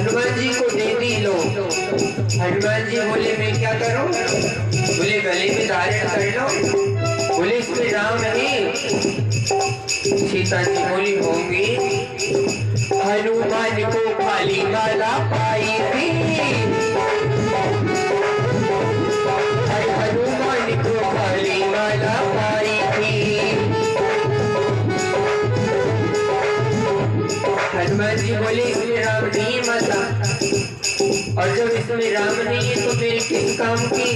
हनुमान जी को दे दी लो। हनुमान जी बोले मैं क्या करूं? बोले गले में धारण कर लो। बोले इसमें राम है। सीता जी बोली होंगी। हनुमान को खाली माला पाई थी। हनुमान को खाली माला पाई थी। हनुमान जी बोले इसमें राम नहीं है माता, और जब इसमें राम नहीं है तो मेरी किस काम की?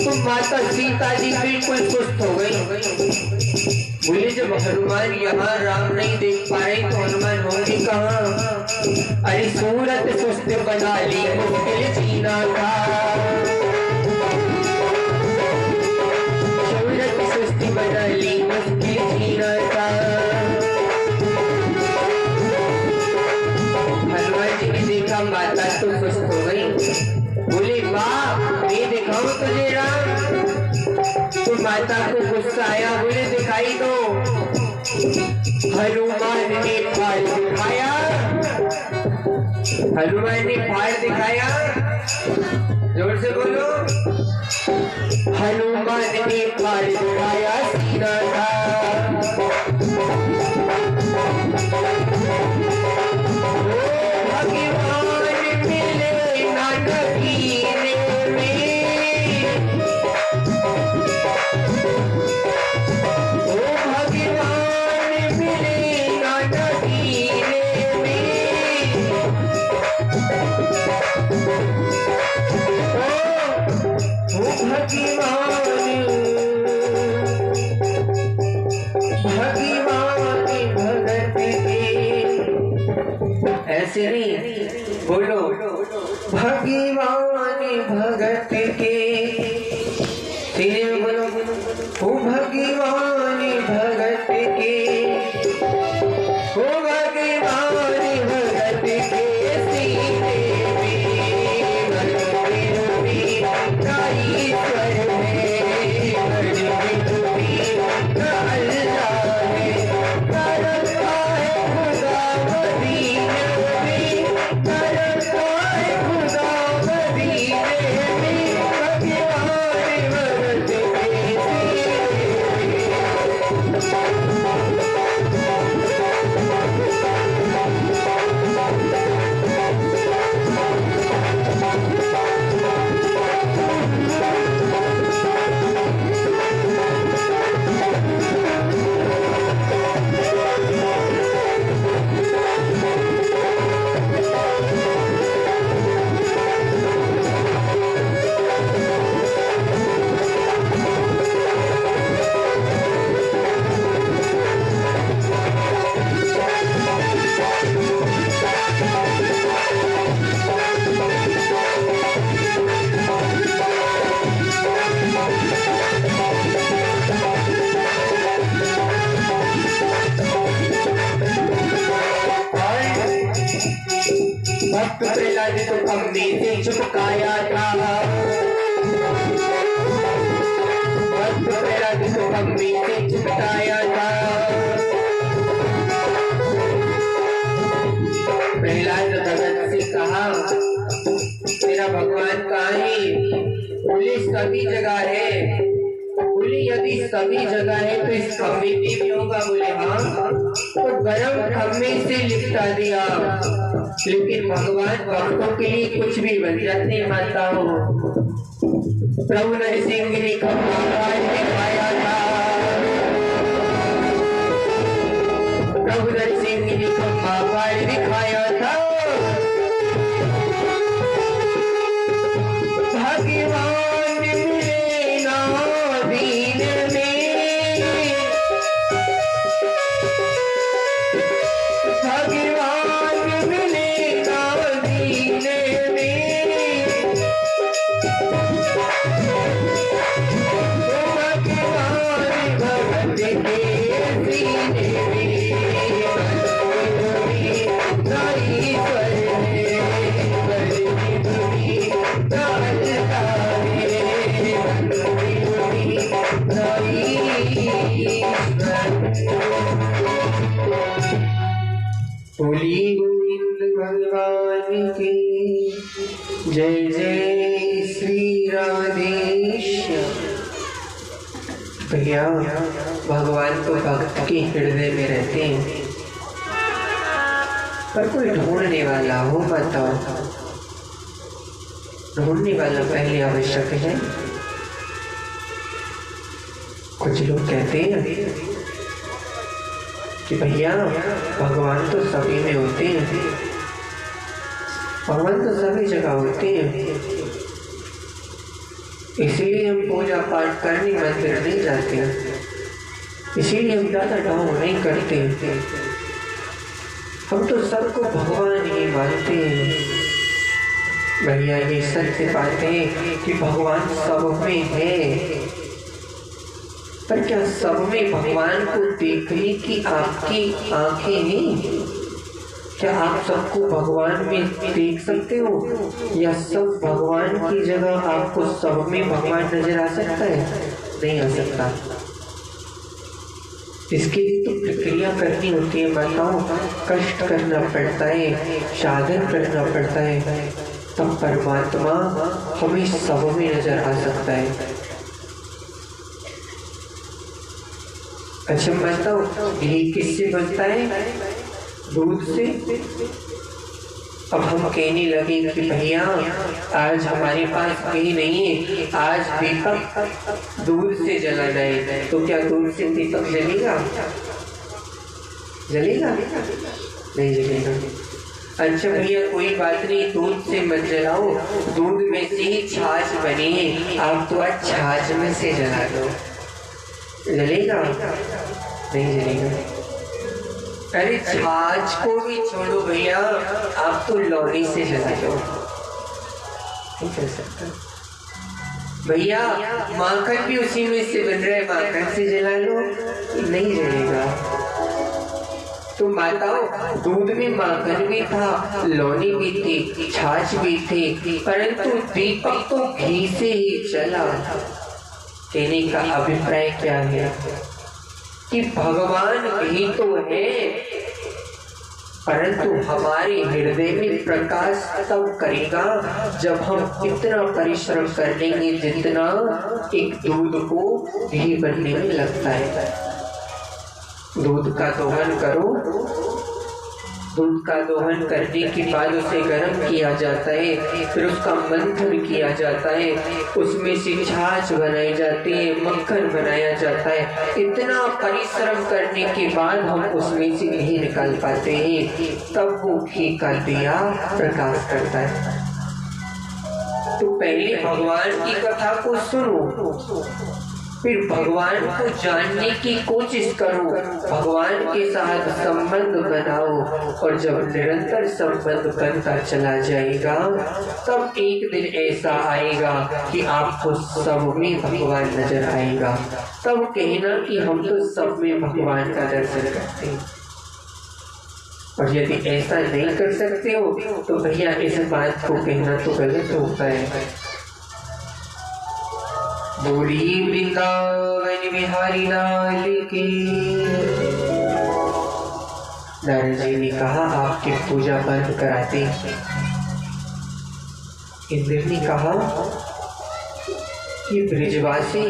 तो माता सीता जी बिल्कुल सुस्त हो गई। बोले जब हनुमान यहाँ राम नहीं देख पा रहे तो हनुमान होंगे कहाँ? अरे सूरत सुस्त बना ली मुश्किल जीना था। सूरत सुस्त बना ली मुश्किल जीना था। हनुमान जी ने देखा माता तो सुस्त हो गई। बोले माँ मैं दिखाऊं तुझे राम? तो माता को गुस्सा आया। बोले दिखाई दो। हनुमान ने फाड़ दिखाया। हनुमान ने फाड़ दिखाया। जोर से बोलो। हनुमान ने फाड़ दिखाया सीना था। ऐसे नहीं बोलो। भगवान भगत के तेरे बोलो। ओ भगवान भगत के, ओ भगवान भगत के सीने में ईश्वर में भक्त प्रहलाद तो हमने से चुपकाया था। भक्त प्रहलाद तो हमने से चुपकाया था। प्रहलाद भगत से कहा तेरा भगवान कहाँ है? बोले सभी जगह है। बोले यदि सभी जगह है तो इस खम्भे पे भी होगा? बोले हाँ। तो गरम खम्भे से लिपटा दिया। लेकिन भगवान भक्तों के लिए कुछ भी वजह नहीं मानता हो। प्रभु नरसिंह ने खम्भा दिखाया था। प्रभु नरसिंह ने खम्भा दिखाया था। भगवान मिले ना दीन में, भगवान मिले ना दीन में। भगवान भगत के सीने में जय जय श्री राधेश्याम। भैया भगवान तो भक्त के हृदय में रहते हैं, पर कोई ढूंढने वाला हो बताओ। ढूंढने वाला पहले आवश्यक है। कुछ लोग कहते हैं कि भैया भगवान तो सभी में होते हैं, भगवान तो सभी जगह होते हैं, इसीलिए हम पूजा पाठ करने मंदिर नहीं जाते, इसीलिए हम ज़्यादा ढोंग नहीं करते, हम तो सबको भगवान ही मानते हैं। भैया ये सत्य बात है कि भगवान सब में है, पर क्या सब में भगवान को देखने की आपकी आंखें नहीं? क्या आप सबको भगवान में देख सकते हो, या सब भगवान की जगह आपको सब में भगवान नजर आ सकता है? नहीं आ सकता। इसके लिए तो प्रक्रिया करनी होती है माताओं, कष्ट करना पड़ता है, साधन करना पड़ता है, तब परमात्मा हमें सब में नजर आ सकता है। अच्छा बताओ, घी किससे बनता है? दूध से। अब हम कहने लगे कि भैया आज हमारे पास घी नहीं है, आज दीपक दूध से जलाना है, तो क्या दूध से दीपक जलेगा? जलेगा? नहीं जलेगा। अच्छा भैया कोई बात नहीं, दूध से मत जलाओ, दूध में से ही छाछ बनी है, आप तो आज छाछ में से जला दो, जलेगा? नहीं जलेगा। अरे छाछ को भी छोड़ो भैया, आप तो लौड़ी से जला दो, नहीं कर सकता। भैया माखन भी उसी में से बन रहा है, माखन से जला लो, नहीं जलेगा। तो माताओं दूध में माखन भी था, लौनी भी थी, छाछ भी थी, परंतु दीपक तो घी से ही जला। कहने का अभिप्राय क्या है कि भगवान घी तो है, परंतु हमारे हृदय में प्रकाश तब करेगा जब हम इतना परिश्रम कर लेंगे जितना एक दूध को घी बनने में लगता है। दूध का दोहन करो, दूध का दोहन करने के बाद उसे गर्म किया जाता है, फिर उसका मंथन किया जाता है, उसमें से छाछ बनाई जाती है, मक्खन बनाया जाता है। इतना परिश्रम करने के बाद हम उसमें से घी निकाल पाते हैं, तब वो घी का दिया प्रकाश करता है। तो पहले भगवान की कथा को सुनो, फिर भगवान को जानने की कोशिश करो, भगवान के साथ संबंध बनाओ, और जब निरंतर संबंध बनता चला जाएगा तब एक दिन ऐसा आएगा कि आपको सब में भगवान नजर आएगा। तब कहना कि हम तो सब में भगवान का दर्शन करते हैं। और यदि ऐसा नहीं कर सकते हो तो भैया इस बात को कहना तो गलत होता है। बोली वृंदावन बिहारी लाल की। नारद जी ने कहा आपकी पूजा बंद कराते। इंद्र ने कहा कि ब्रजवासी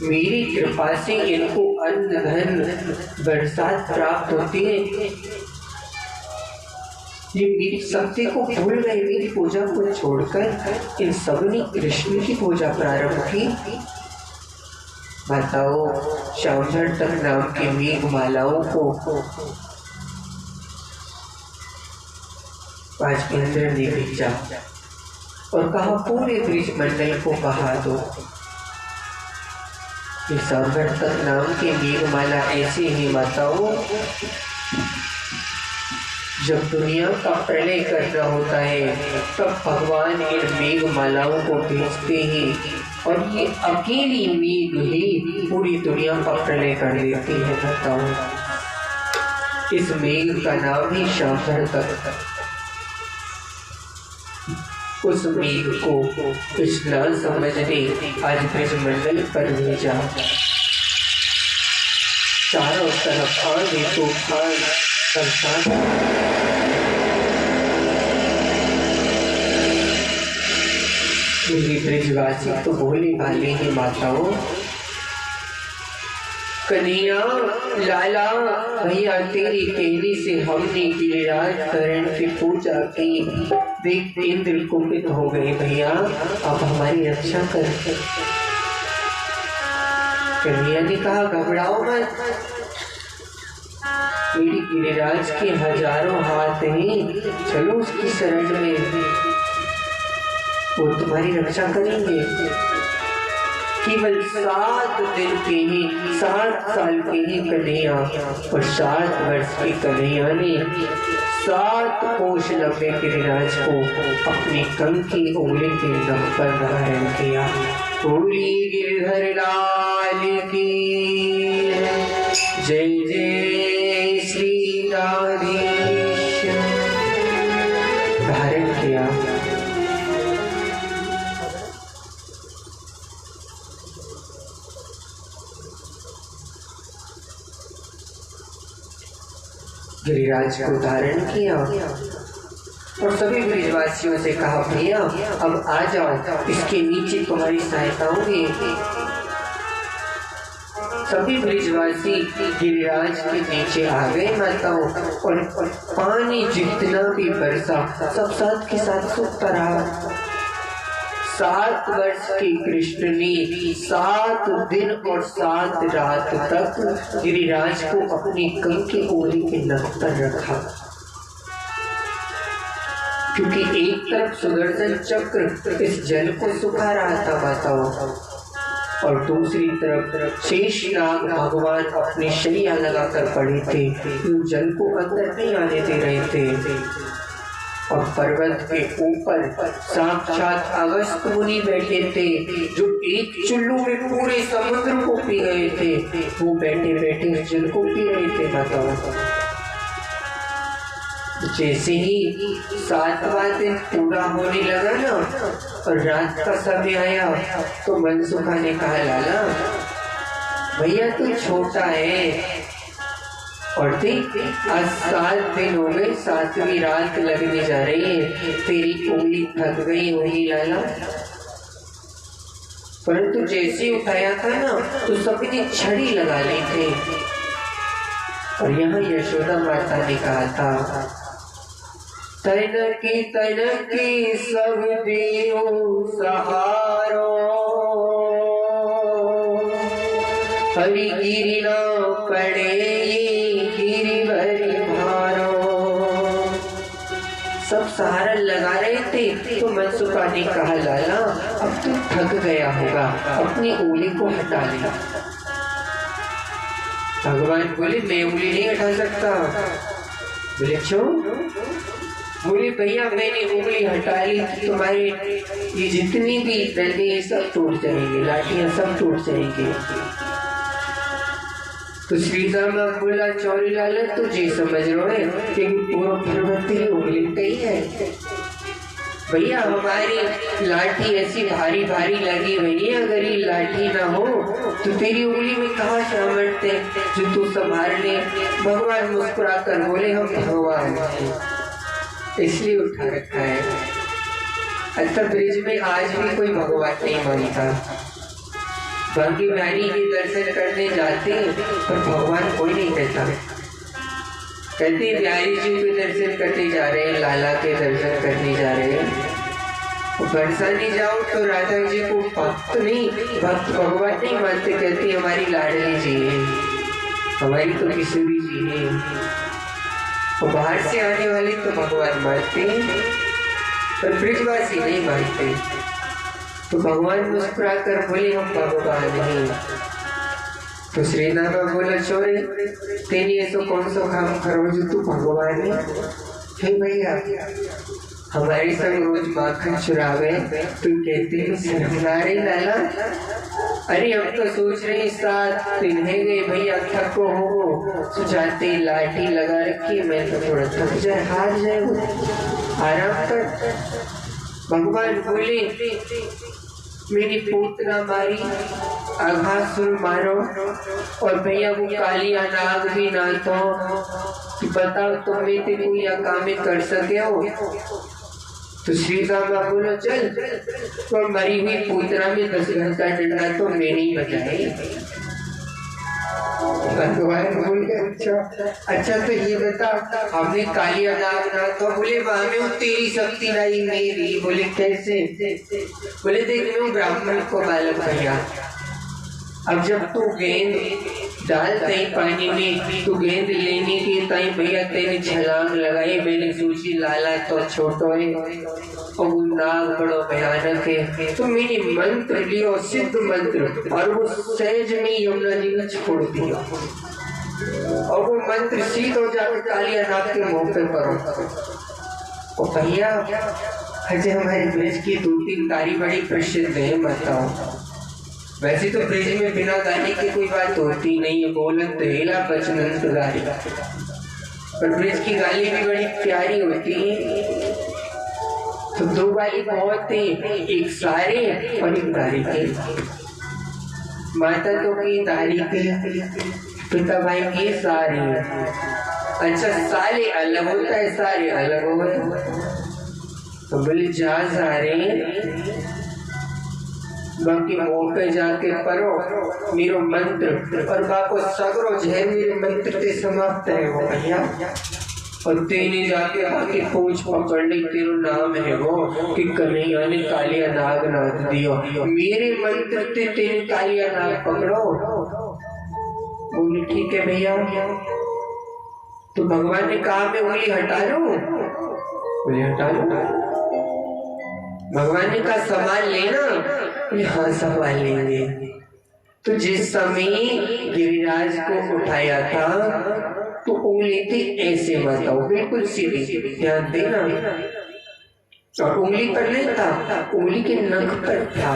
मेरी कृपा से इनको अन्न धन बरसात प्राप्त होती है, ये मेरी शक्ति को भूल गए, मेरी पूजा को छोड़कर इन सब ने कृष्ण की पूजा प्रारंभ की। बताओ श्यामधर तक नाम की मेघ मालाओं को आज इंद्र ने भेजा और कहा पूरे ब्रिज मंडल को बहा दो। श्यामधर तक नाम की मेघ माला ऐसी ही माताओं, जब दुनिया का प्रलय करना होता है तब भगवान इन मेघ मालाओं को भेजते हैं, और ये अकेली मेघ ही पूरी दुनिया का प्रलय कर देती है। बताओ इस मेघ का नाम ही श्यामधर तक। उस मेघ को स्नान समझने आज ब्रजमंडल पर भेजा। चारों तरफ आंधी तूफान बरसात। मेरी ब्रजवासी तो बोले वाले ही माताओं, कन्हैया लाला भैया तेरी कहने से हमने गिरिराज करण की पूजा की, देख इंद्र कुपित हो गए भैया, आप हमारी रक्षा कर। कन्हैया ने कहा घबराओ मत, मेरी गिरिराज के हजारों हाथ हैं, चलो उसकी शरण में, वो तुम्हारी रक्षा करेंगे। केवल 7 दिन के ही 7 साल के ही कन्हैया और 7 वर्ष की कन्हैया ने 7 कोष लंबे गिरिराज को अपनी कंठ की उंगली के नख पर धारण किया। बोली गिरधर लाल की जय जय श्री राधेश। धारण किया। गिरिराज को धारण किया और सभी ब्रजवासियों से कहा भैया अब आ जाओ, इसके नीचे तुम्हारी सहायता होगी। सभी ब्रजवासी गिरिराज के नीचे आ गए माताओं, और पानी जितना भी बरसा सब साथ के साथ सूखता रहा। 7 वर्ष के कृष्ण ने 7 दिन और 7 रात तक गिरिराज को अपनी कंठ की उंगली के नख पर रखा, क्योंकि एक तरफ सुदर्शन चक्र इस जल को सुखा रहा था माताओं, और दूसरी तरफ शेषनाग भगवान अपनी शैया लगाकर पड़े थे, जो जल को अंदर नहीं आने दे रहे थे। और पर्वत के ऊपर साक्षात अगस्त्य मुनि बैठे थे, जो एक चुल्लू में पूरे समुद्र को पी गए थे, वो बैठे बैठे जल को पी रहे थे माताओं। जैसे ही 7वां दिन पूरा होने लगा ना और रात का समय आया, तो मनसुखा ने कहा लाला भैया तू छोटा है, और देख आज 7 दिन हो गए, 7वीं रात लगने जा रही है, तेरी उंगली थक गई होगी लाला। परंतु जैसे उठाया था ना तो सभी ने छड़ी लगा ली थी, और यहाँ यशोदा माता ने कहा था तनकी सब देव सहारो, हरि गिरि न पड़े गिरिवर भारो। सब सहारा लगा रहे थे, तो मनसुखा ने कहा लाला अब तू थक गया होगा, अपनी उंगली को हटा ले। भगवान बोले मैं उंगली नहीं हटा सकता। बोले क्यों? बोले भैया मैंने उंगली हटा ली तो तुम्हारे ये जितनी भी डंडे सब टूट जाएंगे, लाठियां सब टूट जाएंगी। तो श्रीराम बोला चौरी लाला तुझे समझ रहे हैं कि पूरा पर्वत तेरी उंगली पे ही है। भैया हमारी लाठी ऐसी भारी भारी लगी हुई है, अगर ये लाठी ना हो तो तेरी उंगली में कहाँ सामर्थ्य जो तू संभाल ले। भगवान मुस्कुरा कर बोले हम भगवान इसलिए उठा रखा है। अच्छा ब्रिज में आज भी कोई भगवान नहीं मानता, बाकी बिहारी के दर्शन करने जाते हैं पर भगवान कोई नहीं कहता। कहते बिहारी जी के दर्शन करने जा रहे हैं, लाला के दर्शन करने जा रहे हैं। बरसाने जाओ तो राधा जी को भक्त नहीं, भक्त भगवान नहीं मानते, कहते हमारी लाडली जी है, हमारी तो किशोरी जी है। और बाहर से आने वाले तो भगवान मानते हैं पर ब्रजवासी नहीं मानते। तो भगवान मुस्कुरा कर बोले हम भगवान नहीं। तो श्रीनाथ बोला चोरे तेरी ऐसा कौन सा काम करो जो तू भगवान है? हे भैया हमारे संग रोज माखन चुरावे, तू कहते हैं शर्मिला रही लाला। अरे हम तो सोच रहे 7 दिन है गए भैया, थको हो जाते लाठी लगा रखी, मैं तो थोड़ा थक जाए हार जाए आराम कर। भगवान बोले मेरी पूतना मारी, अघासुर मारो, और भैया वो कालिया नाग भी ना तो बताओ तुम मेरे को या काम कर सके हो? तो श्रीदामा बोलो चल, तो मरी हुई पूतना में 10 घंटा डंडा तो मैं नहीं बजाए। भगवान बोले अच्छा तो ये बता, हमने काली अनाग ना तो बोले वहां में तेरी शक्ति नहीं मेरी। बोले कैसे? बोले देख मैं ब्राह्मण को बालक भैया, अब जब तू गेंद डालते ही पानी में, तू गेंद लेने के ताई भैया तेरी छलांग लगाई, मैंने सोची लाला तो छोटो है और वो नाग बड़ो भयानक है, तो मैंने मंत्र लियो सिद्ध मंत्र और वो सहज में यमुना जी ने छोड़ दिया और वो मंत्र सीध हो जाकर कालिया नाग के मुंह पे पड़ो। और भैया अजय हमारे ब्रज की 2-3 तारी बड़ी प्रसिद्ध है, बताओ। वैसे तो ब्रज में बिना गाने की कोई बात होती नहीं है, बोलन दहेला बचनंत गाली, पर ब्रज की गाली भी बड़ी प्यारी होती है। तो 2 गाली बहुत थी, एक सारे और एक दारी के। माता तो की दारी के, पिता भाई की सारे। अच्छा सारे अलग होता है, सारे अलग होता है। तो बोले जा सारे बाकी मुंह पे जाके परो मेरो मंत्र और बाको सगरो जय मेरे मंत्र ते समाप्त है वो भैया। और तेने जाके बाकी पूछ पकड़ ली, तेरो नाम है वो कि कन्हैया ने कालिया नाग नाथ दियो, मेरे मंत्र ते तेने कालिया नाग पकड़ो। बोली ठीक है भैया। तो भगवान ने कहा मैं उंगली हटा लूं? बोले हटा लो। भगवान ने कहा संभाल लेना? हाँ संभाल लेंगे। तो जिस समय गिरिराज को उठाया था तो उंगली थी ऐसे, बताओ बिल्कुल सीधी, ध्यान देना। और उंगली पर नहीं था, उंगली के नख पर था।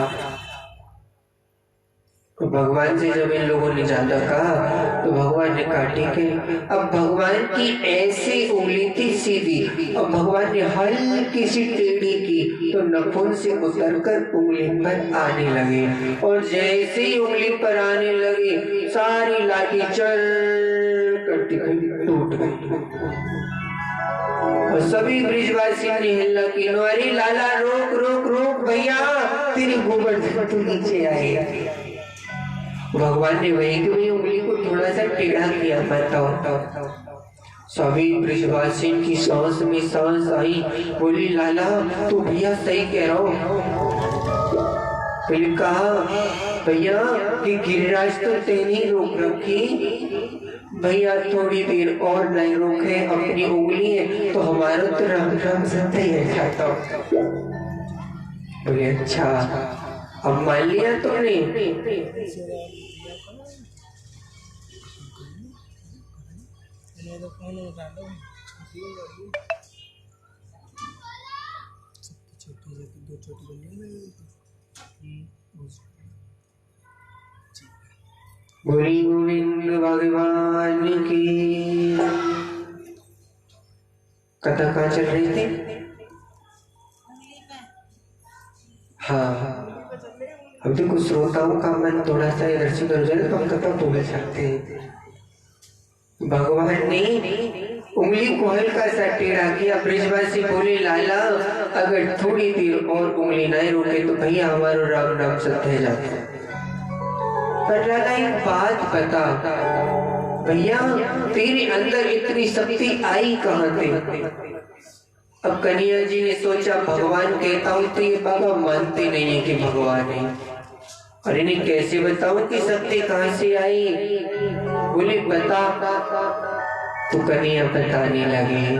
तो भगवान से जब इन लोगों ने ज्यादा कहा तो भगवान ने कहा ठीक है। अब भगवान की ऐसी उंगली थी सीधी और भगवान ने हल्की सी टेढ़ी की तो नखून से उतरकर उंगली पर आने लगे। और जैसे ही उंगली पर आने लगे सारी लाठी चल करती टूट गई और सभी ब्रिजवासी ने हिल्ला की, अरे लाला रोक रोक रोक भैया, तेरी गोबर तो नीचे आए। भगवान ने वही कि वही उंगली को थोड़ा सा टेढ़ा किया, बताओ। सभी ब्रिजवासी की सांस में सांस आई। बोली लाला तू भैया सही कह रहा हो। फिर कहा भैया कि गिरिराज तो तेने रोक रखी, भैया थोड़ी देर और नहीं रोके अपनी उंगली है तो हमारा तो राम राम सत्य ही है जाता। बोले अच्छा अब मान लिया तुमने? बोली गोविंद भगवान की। कथा कहाँ चल रही थी? हाँ अब देखो श्रोताओं का मन थोड़ा सा इधर से उधर जाए तो हम कथा बोल सकते हैं। भगवान ने उंगली को हल्का सा टेढ़ा किया। ब्रिजवासी बोले लाला अगर थोड़ी देर और उंगली नहीं रोके तो भैया हमारा राम नाम सत्य जाता है। पर लाला एक बात बता भैया, तेरे अंदर इतनी शक्ति आई कहाँ से? अब कन्हैया जी ने सोचा भगवान कहता हूँ तो ये बाबा मानते नहीं है कि भगवान है, और इन्हें कैसे बताऊं कि शक्ति कहाँ से आई? बोले बता। तो कन्हैया बताने लगे,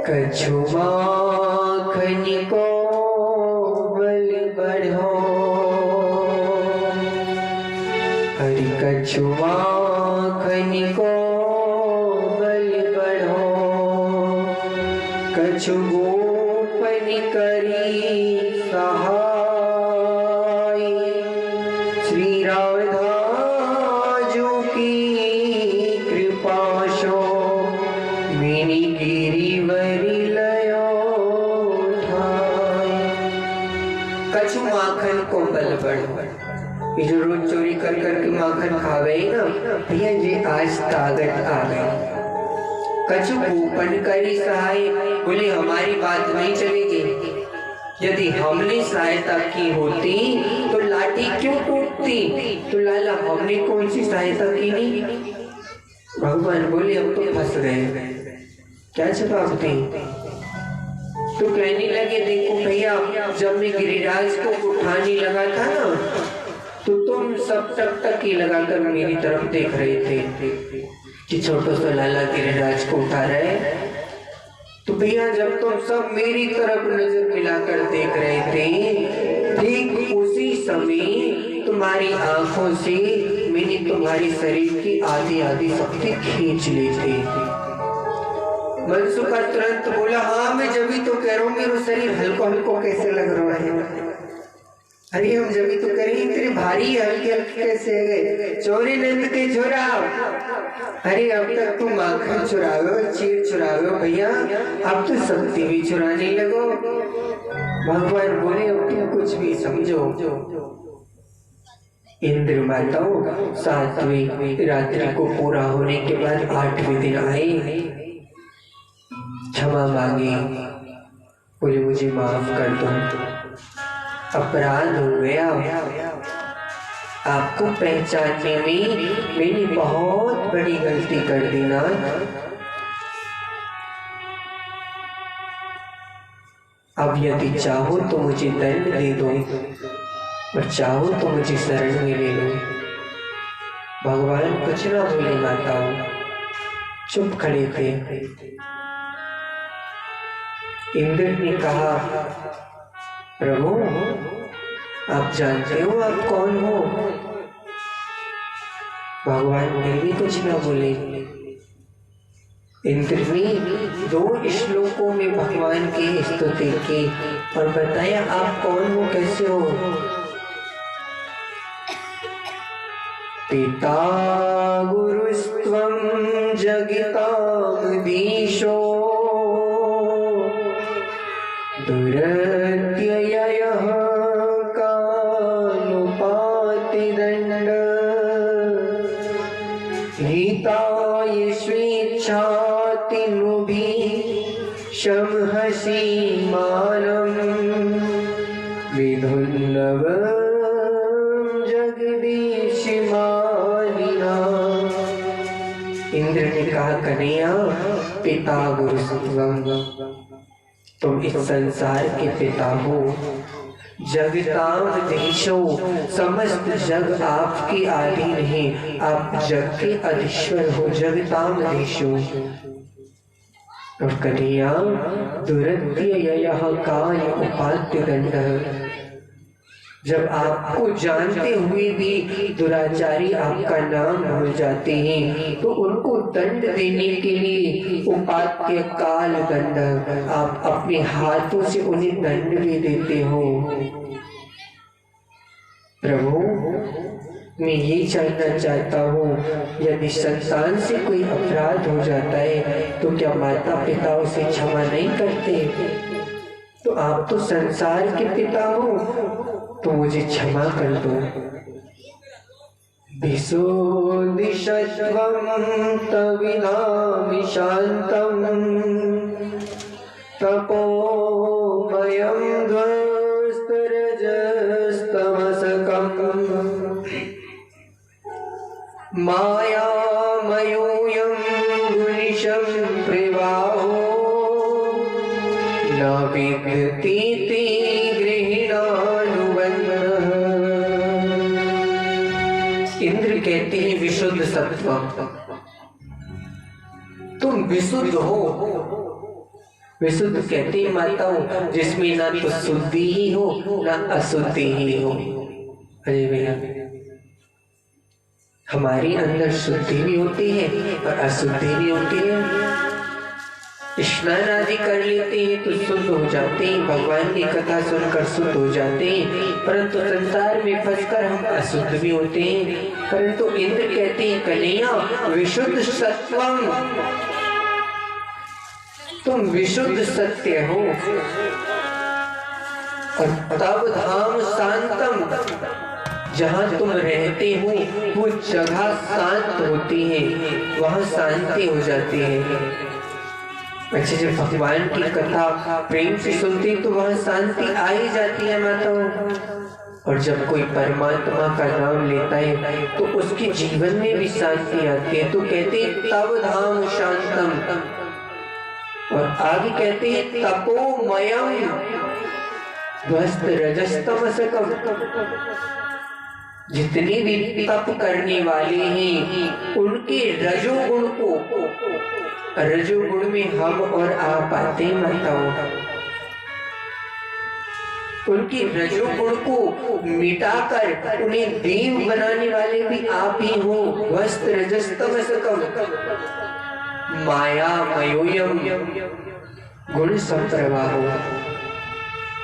कछु माखन को बल बढ़ो, हरि कछु माखन को बल बढ़ो, कछु गोपन करी सहाय, श्री रामदासु की कृपा सो मेरी गिरिवरी लयो ठाय। कछु माखन को बल बढ़ो, ये जो रोज चोरी कर करके माखन खा गई ना भैया, ये आज ताकत आ गई। कछु कूपन करी सहाय। बोले हमारी बात नहीं चलेगी, यदि हमने सहायता की होती तो लाठी क्यों टूटती? तो लाला हमने कौन सी सहायता की नहीं? भगवान बोले अब तो फंस गए, क्या जवाब दें? तो कहने लगे देखो भैया, जब मैं गिरिराज को उठाने लगा था ना, तो तुम सब टकटकी लगाकर मेरी तरफ देख रहे थे कि छोटो सा लाला गिरिराज को उठा रहे। तो भैया जब तुम सब मेरी तरफ नजर मिलाकर देख रहे थे, ठीक उसी समय तुम्हारी आंखों से मैंने तुम्हारी शरीर की आधी आधी शक्ति खींच ली थी। मनसुखा तुरंत बोला हाँ मैं जब तो कह रहा हूँ, मेरा शरीर हल्को हल्को कैसे लग रहा है। अरे हम जब तो करें तेरे भारी हल्के हल्के कैसे गए? चोरी नंद के छोरा, अरे अब तक तुम माखन चुरावे, चीर चुरावे भैया, अब तो शक्ति भी चुराने लगो। भगवान बोले अब तुम कुछ भी समझो। इंद्र माताओं 7वीं रात्रि को पूरा होने के बाद 8वें दिन आए, क्षमा मांगी, बोले मुझे माफ कर दो, अपराध हो गया, आपको पहचानने में मैंने बहुत बड़ी गलती कर दी ना। अब यदि चाहो तो मुझे दंड दे दो और चाहो तो मुझे शरण में ले लो। भगवान कुछ ना बोले, माताओं चुप खड़े थे। इंद्र ने कहा प्रभु आप जानते हो आप कौन हो? भगवान ने भी कुछ ना बोले। इंद्र ने 2 श्लोकों में भगवान की स्तुति की और बताया आप कौन हो, कैसे हो। पिता गुरुस्त्वं जगतामधीशो दुरत्ययः कानुपाति दंड हिताय स्वेच्छाति नुभि शमहसि मानं विधुन्नवं जगदीश मानिना। इंद्र ने कहा कन्हैया पिता गुरुस्त्वं, तुम इस संसार के पिता हो, जगतामधीशो, समस्त जग आपके आधीन है, आप जग के अधीश्वर हो, जगतामधीशो। और कन्हैया दुरत्ययः काय उपात्य दंड, जब आपको जानते हुए भी दुराचारी आपका नाम भूल जाते हैं तो उनको दंड देने के लिए उपात्य काल दंड, आप अपने हाथों से उन्हें दंड भी देते हो। प्रभु मैं ये जानना चाहता हूँ, यदि संतान से कोई अपराध हो जाता है तो क्या माता पिता उसे क्षमा नहीं करते? तो आप तो संसार के पिता हो, तो मुझे क्षमा कर दो। दिशो दिशत्वं तविनामि शान्तं तपोमयं ध्वस्तरजस्तमसकं मायामयोऽयं गुणिशं प्रवाहो न विद्यते इंद्र कहते हैं विशुद्ध सत्व, तुम विशुद्ध हो। विशुद्ध कहते हैं माताओं जिसमें ना तो शुद्धि ही हो ना अशुद्धि ही हो। अरे भैया हमारे अंदर शुद्धि भी होती है और अशुद्धि भी होती है। स्नान आदि कर लेते हैं तो शुद्ध हो जाते हैं, भगवान की कथा सुनकर शुद्ध हो जाते हैं, परंतु संसार में फंसकर हम अशुद्ध भी होते हैं। परंतु इंद्र कहते हैं कन्हैया विशुद्ध सत्वम, तुम विशुद्ध सत्य हो। और तब धाम शांतम, जहाँ तुम रहते हो वो जगह शांत होती है, वहाँ शांति हो जाती है। अच्छा, जब भगवान की कथा प्रेम से सुनते तो वहां शांति आ ही जाती है माताओं। और जब कोई परमात्मा का नाम लेता है तो उसके जीवन में भी शांति आती है। तो कहते हैं तब धाम शांतम, और आगे कहते हैं तपोमयम ध्वस्त रजस्तमसकम। जितने भी तप करने वाले हैं उनके रजोगुण में हम और आप आते हैं माताओं। उनके रजोगुण को मिटाकर उन्हें देव बनाने वाले भी आप ही हो। ध्वस्त रजस्तमसकम माया मयोयम गुण संप्रवाहो।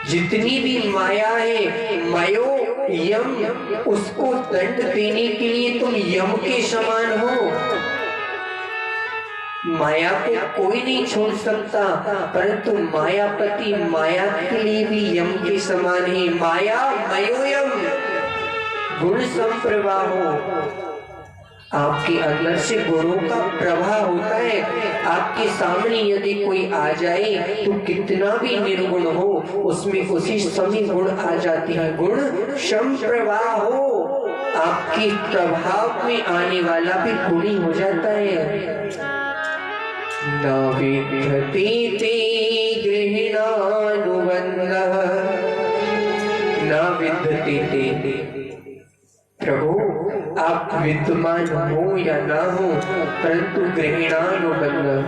जितनी भी माया है मयो यम, उसको दंड देने के लिए तुम यम के समान हो। माया को कोई नहीं छोड़ सकता, परंतु मायापति माया के लिए भी यम के समान है। माया मयोयम गुण संप्रवाहो। आपके अंदर से गुणों का प्रवाह होता है। आपके सामने यदि कोई आ जाए तो कितना भी निर्गुण हो उसमें उसी समय गुण आ जाती है। गुण संप्रवाह हो, आपके प्रभाव में आने वाला भी गुणी हो जाता है। न विद्यते ते गृहीणानुबन्धः न विद्यते ते। प्रभु आप विद्यमान हो या ना हो, परंतु गृहीणानुबन्धः,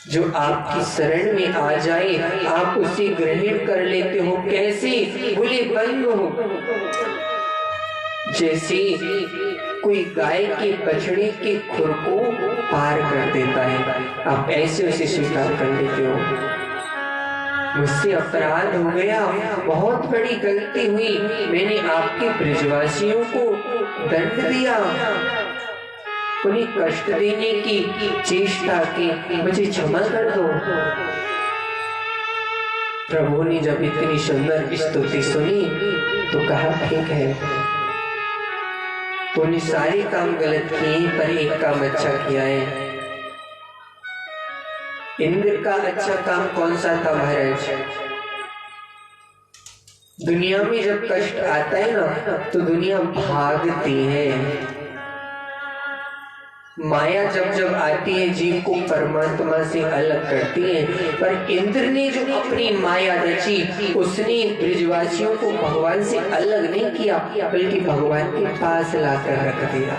जो आपकी शरण में आ जाए आप उसे ग्रहण कर लेते हो। कैसे? बोले बंद हो, जैसे कोई गाय के बछड़े के खुर को पार कर देता है, आप ऐसे उसे स्वीकार कर लेते हो। मुझसे अपराध हो गया, बहुत बड़ी गलती हुई, मैंने आपके ब्रजवासियों को दंड दिया, उन्हें कष्ट देने की चेष्टा की, मुझे क्षमा कर दो। प्रभु ने जब इतनी सुंदर स्तुति सुनी तो कहा ठीक है, तूने सारे काम गलत किए पर एक काम अच्छा किया है। इंद्र का अच्छा काम कौन सा था महाराज? दुनिया में जब कष्ट आता है ना तो दुनिया भागती है। माया जब जब आती है जीव को परमात्मा से अलग करती है, पर इंद्र ने जो अपनी माया रची उसने ब्रजवासियों को भगवान से अलग नहीं किया, बल्कि भगवान के पास लाकर रख दिया।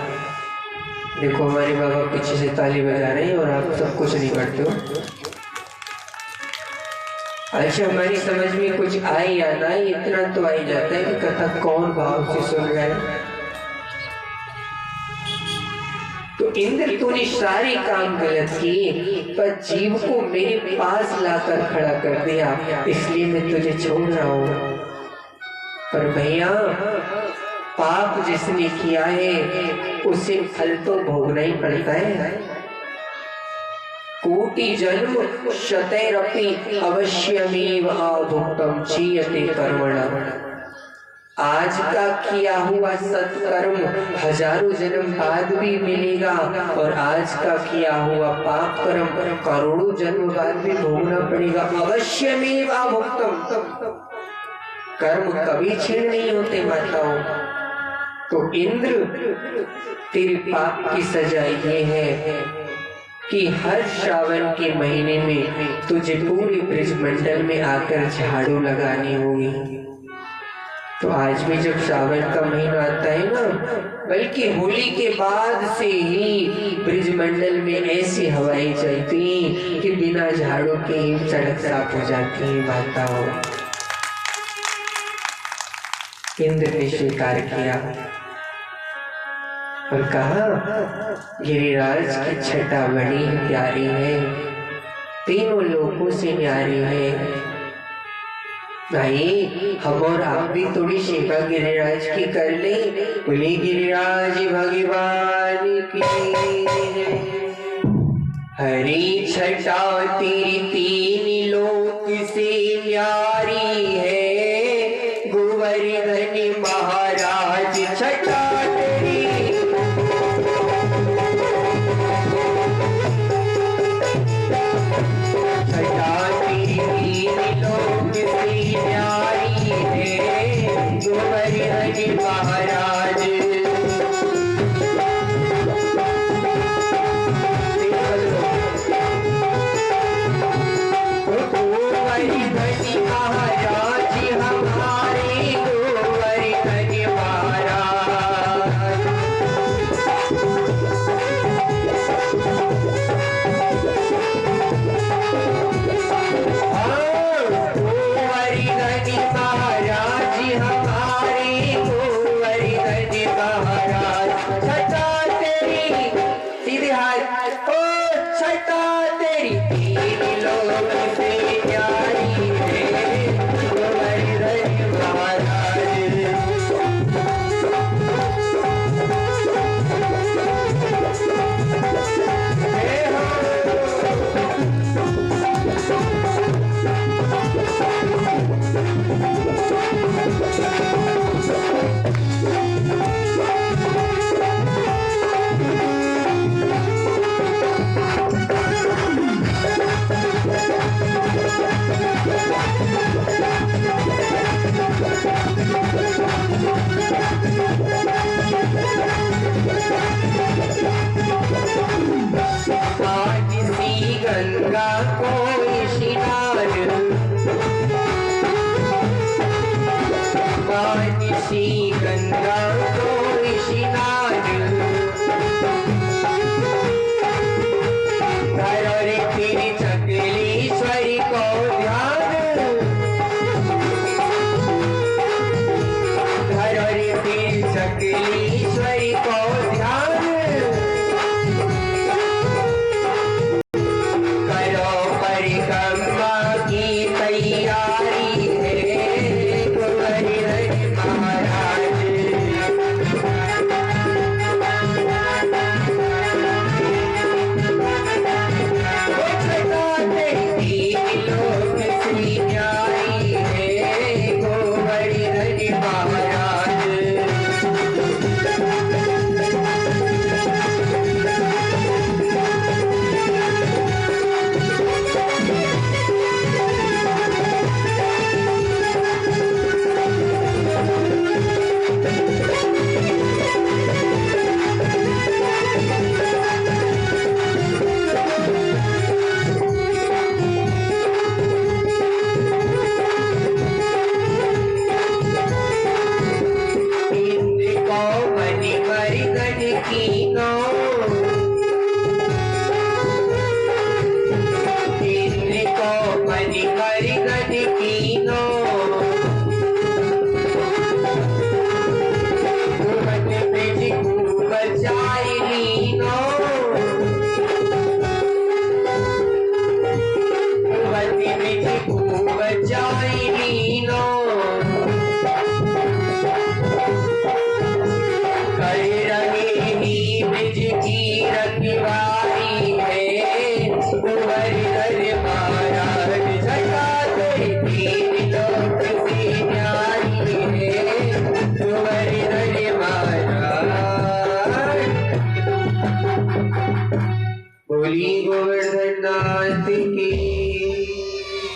देखो हमारे बाबा पीछे से ताली बजा रहे हैं और आप सब कुछ नहीं करते हो। अच्छा, हमारी समझ में कुछ आए या ना आए, इतना तो आ ही जाता है कि कथा कौन भाव से सुन रहा है। तो इंद्र तूने सारे काम गलत किए पर जीव को मेरे पास लाकर खड़ा कर दिया, इसलिए मैं तुझे छोड़ रहा हूं। पर भैया पाप जिसने किया है उसे फल तो भोगना ही पड़ता है। कोटि जन्म शतैरपि अवश्यमेव आभुक्तम चीयते कर्मणा। आज का किया हुआ सत्कर्म हजारों जन्म बाद भी मिलेगा और आज का किया हुआ पाप कर्म करोड़ों जन्म बाद भी भोगना पड़ेगा। अवश्यमेव आभुक्तम। कर्म कभी छीन नहीं होते माताओं। तो इंद्र तेरे पाप की सजा ये है कि हर श्रावण के महीने में तुझे पूरे ब्रजमंडल में आकर झाड़ू लगानी होगी। तो आज भी जब श्रावण का महीना आता है ना, बल्कि होली के बाद से ही ब्रजमंडल में ऐसी हवाएं चलती कि बिना झाड़ू के ही सड़क साफ हो जाती है माताओं। इंद्र ने स्वीकार किया और कहा गिरिराज की छटा बड़ी प्यारी है, तीनों लोगों से न्यारी है। भाई हम और आप भी थोड़ी सेवा गिरिराज की कर ले। बोले गिरिराज भगवान की हरी छटा तेरी तीन लोक से न्यारी है, गोवर्धन महाराज छटा तेरी।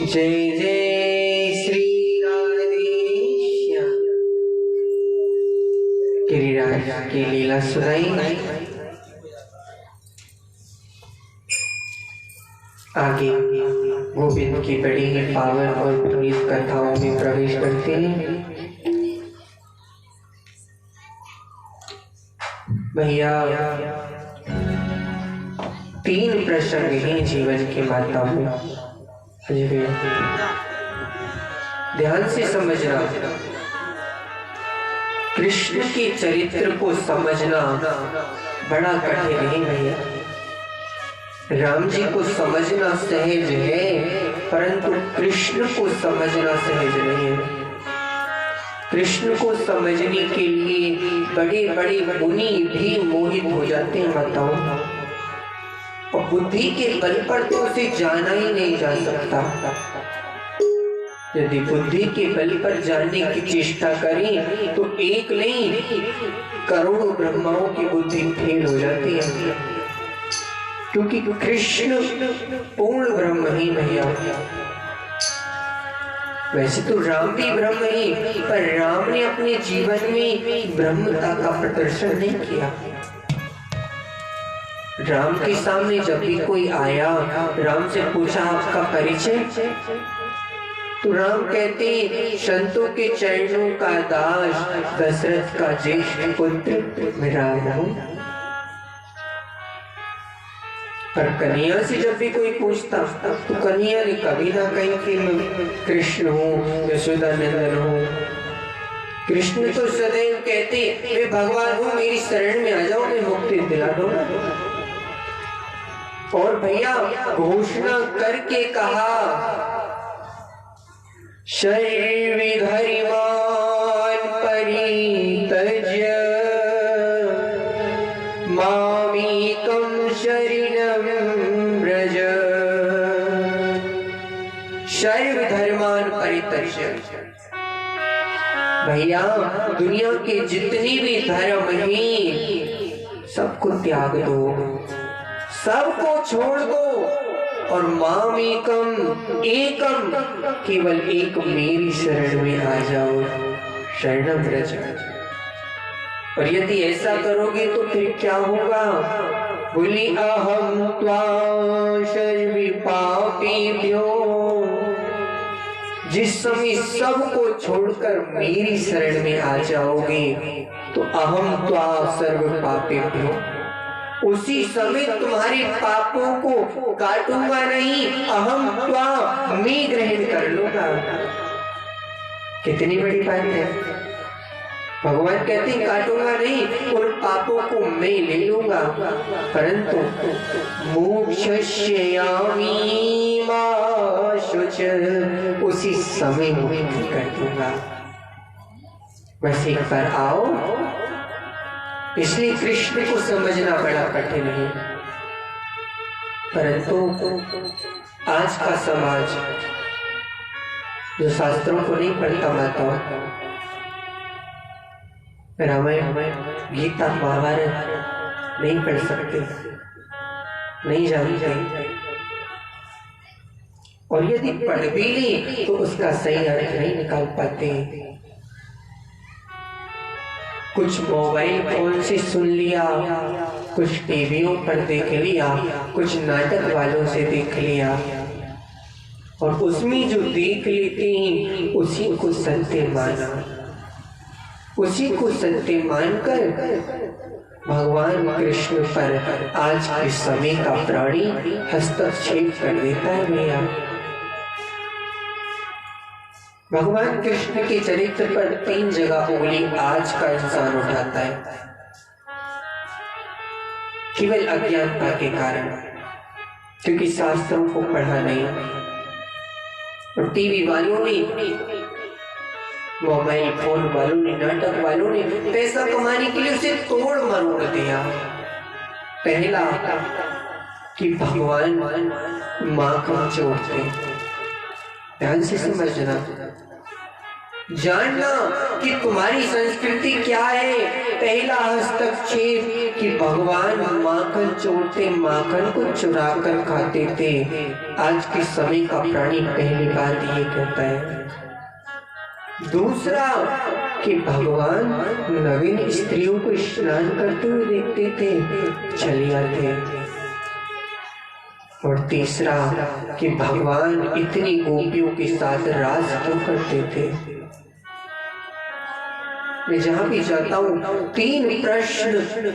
जय जय श्री राधेश्याम। गिरिराज की लीला सुनाई। आगे गोविंद की बड़ी ही पावन और पुनीत कथाओं में प्रवेश करते हैं। भैया 3 प्रसंग ही जीवन के माता में, ध्यान से समझना। कृष्ण के चरित्र को समझना बड़ा कठिन नहीं भैया। राम जी को समझना सहज है, परंतु कृष्ण को समझना सहज नहीं है। कृष्ण को समझने के लिए बड़े बड़े मुनि भी मोहित हो जाते हैं माताओं, और बुद्धि के बल पर तो उसे जाना ही नहीं जा सकता। यदि बुद्धि के बल पर जानने की चेष्टा करें तो एक नहीं करोड़ों ब्रह्माओं की बुद्धि फेल हो जाती है, क्योंकि कृष्ण पूर्ण ब्रह्म ही भैया। वैसे तो राम भी ब्रह्म ही, पर राम ने अपने जीवन में ब्रह्मता का प्रदर्शन नहीं किया। राम के सामने जब भी कोई आया, राम से पूछा आपका परिचय, तो राम कहते संतों के चरणों का दास, दशरथ का ज्येष्ठ पुत्र मैं राम हूं। पर कन्हैया से जब भी कोई पूछता तो कन्हैया ने कभी ना कही कि मैं कृष्ण हूँ, यशोदा नंदन हूँ। कृष्ण तो सदैव कहते मैं भगवान हूँ, मेरी शरण में आ जाओ, मैं मुक्ति दिला दूंगा। और भैया घोषणा करके कहा सर्वधर्मान परित्यज्य मामेकं शरणं व्रज। सर्वधर्मान परित्यज्य, भैया दुनिया के जितनी भी धर्म हैं सबको त्याग दो, सबको छोड़ दो और माम एकम एकम, केवल एक मेरी शरण में आ जाओ, शरणम व्रज। और यदि ऐसा करोगे तो फिर क्या होगा? बोली अहम त्वा सर्वे पापेभ्यो, जिस समय सबको छोड़कर मेरी शरण में आ जाओगे तो अहम त्वा सर्व पापेभ्यो, उसी समय तुम्हारे पापों को काटूंगा नहीं, अहम त्वा मैं ग्रहण कर लूंगा। कितनी बड़ी बात है। भगवान कहते हैं काटूंगा नहीं, उन पापों को मैं ले लूंगा, परंतु मोक्षयिष्यामि मा शुच, उसी समय मुक्त कर दूंगा। बस एक बार आओ। इसलिए कृष्ण को समझना बड़ा कठिन है, परंतु आज का समाज जो शास्त्रों को नहीं पढ़ता, माता रामायण गीता महाभारत नहीं पढ़ सकते, नहीं जानते, और यदि पढ़ भी ली तो उसका सही अर्थ नहीं निकाल पाते। कुछ मोबाइल फोन से सुन लिया, कुछ टीवियों पर देख लिया, कुछ नाटक वालों से देख लिया, और उसमें जो देख लेते हैं उसी को सत्य माना, उसी को सत्य मानकर भगवान कृष्ण पर आज के समय का प्राणी हस्तक्षेप कर देता है। भैया भगवान कृष्ण के चरित्र पर 3 जगह उंगली आज का इंसान उठाता है, केवल अज्ञानता के कारण, क्योंकि शास्त्रों को पढ़ा नहीं, और टीवी वालों ने, मोबाइल फोन वालों ने, नाटक वालों ने पैसा कमाने के लिए उसे तोड़ मरोड़ दिया। पहला कि भगवान माखन चोरते, ध्यान से समझना, जानना कि तुम्हारी संस्कृति क्या है। पहला हस्तक्षेप कि भगवान माखन चोरते, माखन को चुरा कर खाते थे। आज के समय का प्राणी पहली बात ये कहता है। दूसरा कि भगवान नवीन स्त्रियों को स्नान करते हुए देखते थे, चले आते। और तीसरा कि भगवान इतनी गोपियों के साथ राज क्यों करते थे। मैं जहां भी जाता हूँ 3 प्रश्न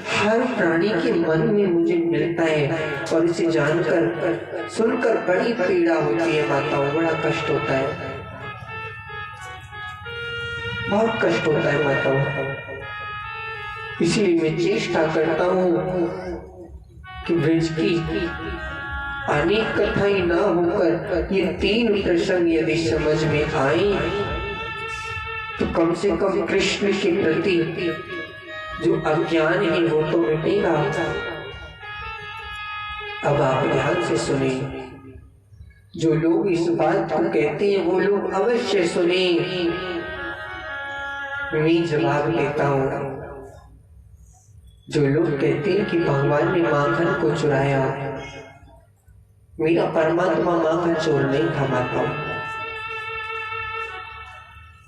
हर प्राणी के मन में मुझे मिलता है, और इसे जानकर सुनकर बड़ी पीड़ा होती है माताओं, बड़ा कष्ट होता है, बहुत कष्ट होता है माताओं। इसलिए मैं चेष्टा करता हूँ कि ब्रज की अनेक कथाएं ना होकर ये 3 प्रसंग यदि समझ में आए तो कम से कम कृष्ण के प्रति जो अज्ञान है वो तो मिटेगा। अब आप ध्यान से सुने, जो लोग इस बात को कहते हैं वो लोग अवश्य सुने। मैं जवाब देता हूँ। जो लोग कहते हैं कि भगवान ने माखन को चुराया, मेरा परमात्मा माखन चोर नहीं था माता।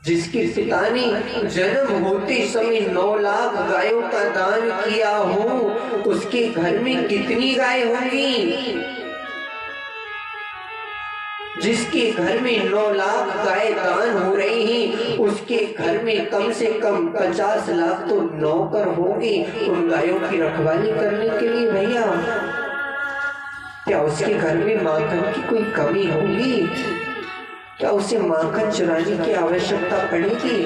जिसके पिता ने जन्म होते समय 9 लाख गायों का दान किया हो, उसके घर में कितनी गाय होंगी? जिसके घर में 9 लाख गाय दान हो रही हैं, उसके घर में कम से कम 50 लाख तो नौकर होंगे उन गायों की रखवाली करने के लिए। भैया क्या उसके घर में माखन की कोई कमी होगी? क्या उसे माखन चुराने की आवश्यकता पड़ेगी?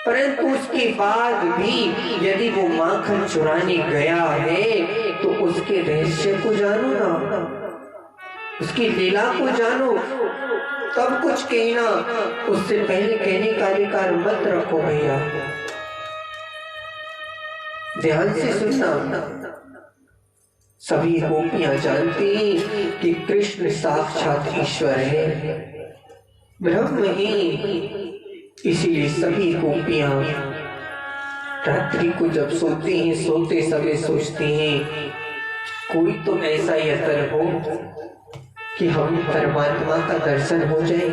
परंतु उसके बाद भी यदि वो माखन चुराने गया है तो उसके रहस्य को जानो ना, उसकी लीला को जानो, तब कुछ कहना। उससे पहले कहने का अधिकार मत रखो भैया। ध्यान से सुनना। सभी गोपियां जानती कि कृष्ण साक्षात ईश्वर है। ब्रह्म ही। इसीलिए सभी गोपियां रात्रि को जब सोते हैं, सोते समय सोचते हैं कोई तो ऐसा यत्न हो कि हम परमात्मा का दर्शन हो जाए।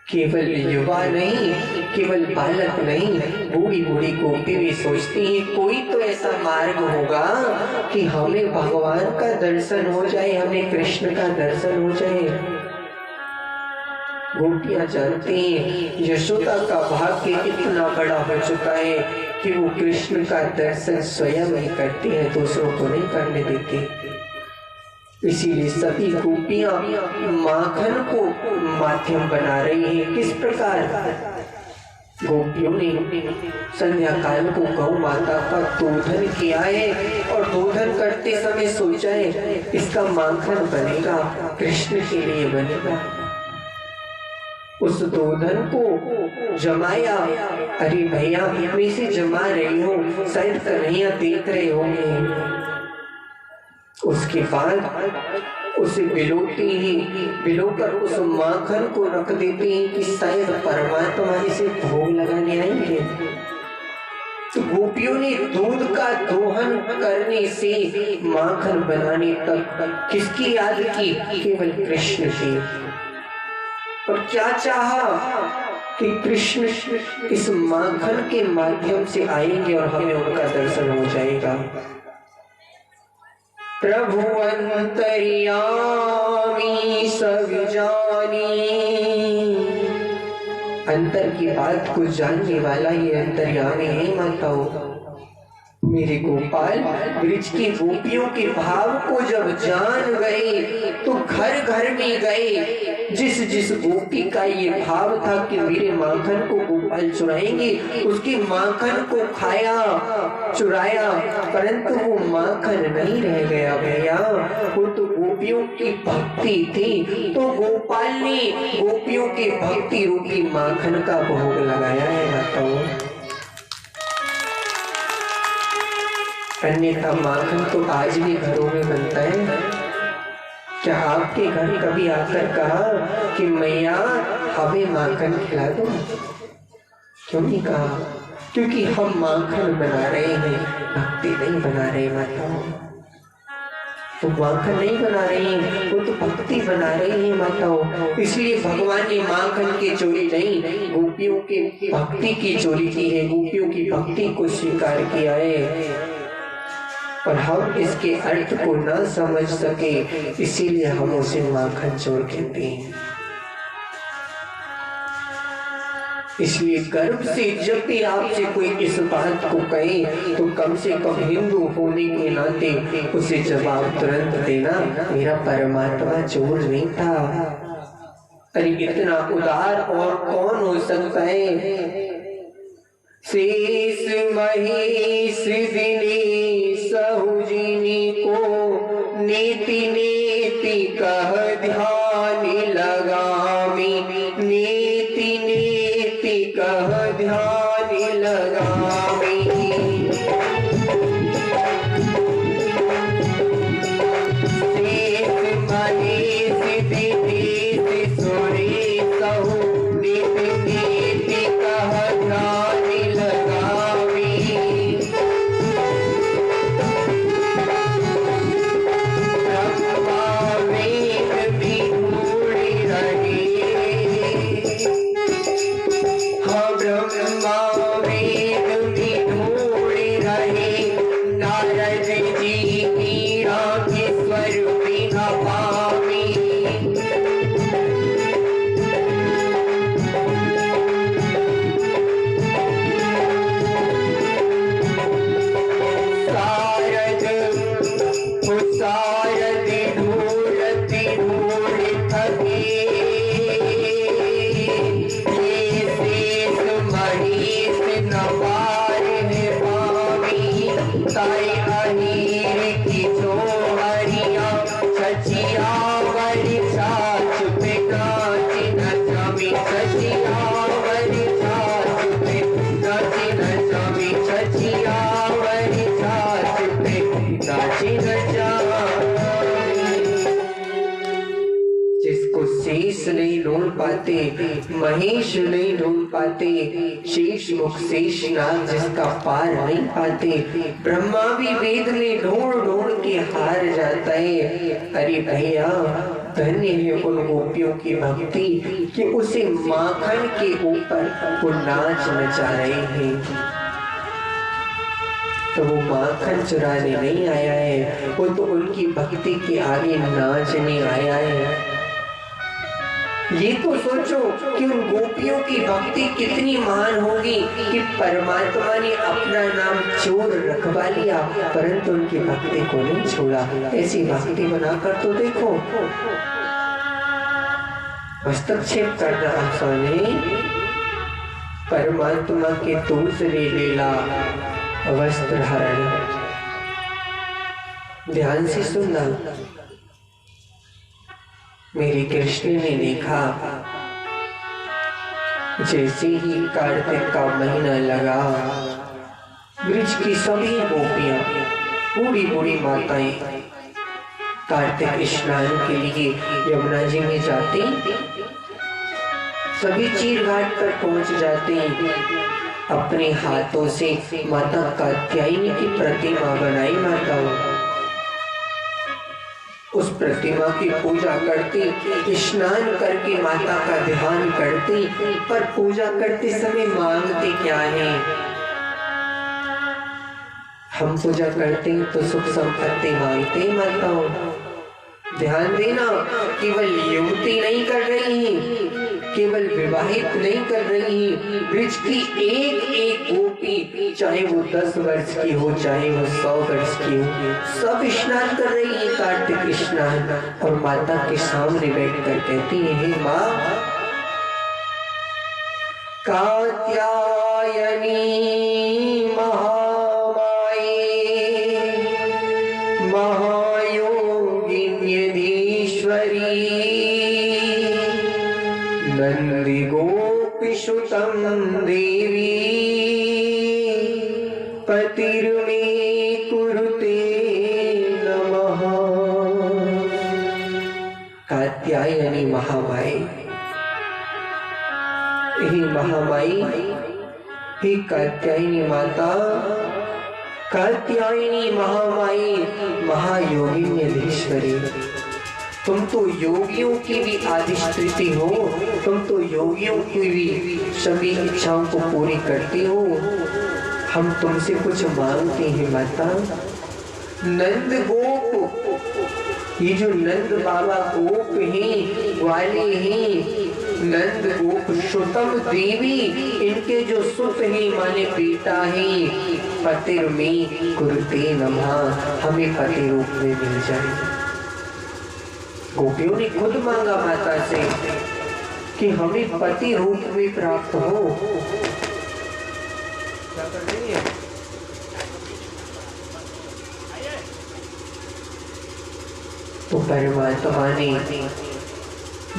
केवल युवा नहीं, केवल बालक नहीं, बूढ़ी बूढ़ी गोपी भी सोचती है कोई तो ऐसा मार्ग होगा कि हमें भगवान का दर्शन हो जाए, हमें कृष्ण का दर्शन हो जाए। गोपियां जानती हैं यशोदा का भाग्य इतना बड़ा हो चुका है कि वो कृष्ण का दर्शन स्वयं ही करती है, दूसरों को नहीं करने देती। इसीलिए सभी गोपियां माखन को माध्यम बना रही हैं। किस प्रकार? गोपियों ने संध्या काल को गौ माता का दोधन किया है और दोधन करते समय सोचा है इसका माखन बनेगा, कृष्ण के लिए बनेगा। उस दोधन को जमाया। अरे भैया मैं से जमा रही हूँ, शायद कन्हैया देख रहे होंगे। उसके बाद उसे बिलोती ही, बिलोकर उस माखन को रख देती हैं कि शायद परमात्मा इसे भोग लगाने आएंगे। तो गोपियों ने दूध का दोहन करने से माखन बनाने तक किसकी याद की? केवल कृष्ण की। और क्या चाहा कि कृष्ण इस माखन के माध्यम से आएंगे और हमें उनका दर्शन हो जाएगा। प्रभु अंतर्यामी सब जानी, अंतर की बात को जानने वाला ये अंतर्यामी है माताओं। मेरे गोपाल ब्रिज की गोपियों के भाव को जब जान गए तो घर घर में गए। जिस जिस गोपी का ये भाव था कि मेरे माखन को गोपाल चुराएंगे, उसके माखन को खाया, चुराया, परंतु वो माखन नहीं रह गया भैया। वो तो गोपियों की भक्ति थी, तो गोपाल ने गोपियों के भक्ति रूपी माखन का भोग लगाया है माताओं। अन्यथा माखन तो आज भी घरों में बनता है। क्या आपके घर कभी आकर कहा कि मैया हमें माखन खिला दो? क्यों नहीं कहा? क्योंकि हम माखन बना रहे हैं, भक्ति नहीं बना रहे माताओं। तो माखन नहीं बना रहे हैं, वो तो भक्ति बना रहे हैं माताओं। इसलिए भगवान ने माखन की चोरी नहीं, गोपियों के भक्ति की चोरी की है, गोपियों की भक्ति को स्वीकार किया है। और हम इसके अर्थ को न समझ सके, इसीलिए हम उसे माखन चोर कहते हैं। इसलिए गर्व से जब भी आपसे कोई इस बात को कहे तो कम से कम हिंदू होने के नाते उसे जवाब तुरंत देना, मेरा परमात्मा चोर नहीं था। अरे इतना उदार और कौन हो सकता है? शेष महेश दिनेश सहुजिनी को नीति नीति कह ध्यान लगामी, नीति नीति कह ध्यान लगामी। शेष महेश दिनेश सुरेश सहु नीति नीति कह ध्यान ब्रह्मा वेद में पाते, महेश नहीं ढूंढ पाते, शेष मुख शेष नाग जिसका पार नहीं पाते, ब्रह्मा भी वेद में ढूंढ ढूंढ के हार जाता है। अरे भैया, धन्य है उन गोपियों की भक्ति कि उसे माखन के ऊपर वो नाच नचा रहे हैं। तो वो माखन चुराने नहीं आया है, वो तो उनकी भक्ति के आगे नाचने आया है। ये तो सोचो कि उन गोपियों की भक्ति कितनी महान होगी कि परमात्मा ने अपना नाम चोर रखवा लिया, परंतु उनकी भक्ति को नहीं छोड़ा। ऐसी भक्ति बनाकर तो देखो। हस्तक्षेप करना आसान है, परमात्मा के दूसरी लीला वस्त्र हरण। ध्यान से सुनना। मेरे कृष्ण ने देखा, जैसे ही कार्तिक का महीना लगा, ब्रिज की सभी गोपियां, बूढ़ी बूढ़ी माताएं कार्तिक स्नान के लिए यमुना जी में जाती, सभी चीर घाट पर पहुंच जाते, अपने हाथों से माता कात्यायनी की प्रतिमा बनाई माता, उस प्रतिमा की पूजा करती, स्नान करके माता का ध्यान करती, पर पूजा करते समय मांगते क्या है? हम पूजा करते हैं तो सुख संपत्ति मांगते माताओं। ध्यान देना, केवल युवती नहीं कर रही है, केवल विवाहित नहीं कर रही है, ब्रिज की एक एक गोपी, चाहे वो 10 वर्ष की हो, चाहे वो 100 वर्ष की हो, सब स्नान कर रही है कार्तिक स्नान, और माता के सामने बैठकर कहती है, हे माँ कात्यायनी महामाये महायोगिन्यधीश्वरी नंदी गोपीसुतं देवी पतिर्मे कुरुते नमः। कात्यायनी महामाई, हे महामाई, हे कात्यायनी माता, कात्यायनी महामाई, महायोगिन्यधीश्वरी, तुम तो योगियों की भी अधिष्ठिति हो, तुम तो योगियों की भी सभी इच्छाओं को पूरी करती हो। हम तुमसे कुछ मांगते हैं माता। नंद गोप, ये जो नंद बाबा गोप हैं, ग्वाले हैं, नंद गोप सुतम देवी, इनके जो सुत हैं माने बेटा हैं, पतिर में कुरुते नमः, हमें पति रूप में मिल जाए। गोपियों ने खुद मांगा माता से कि हमें पति रूप में प्राप्त हो। क्या कर रही है? तो परमात्मा ने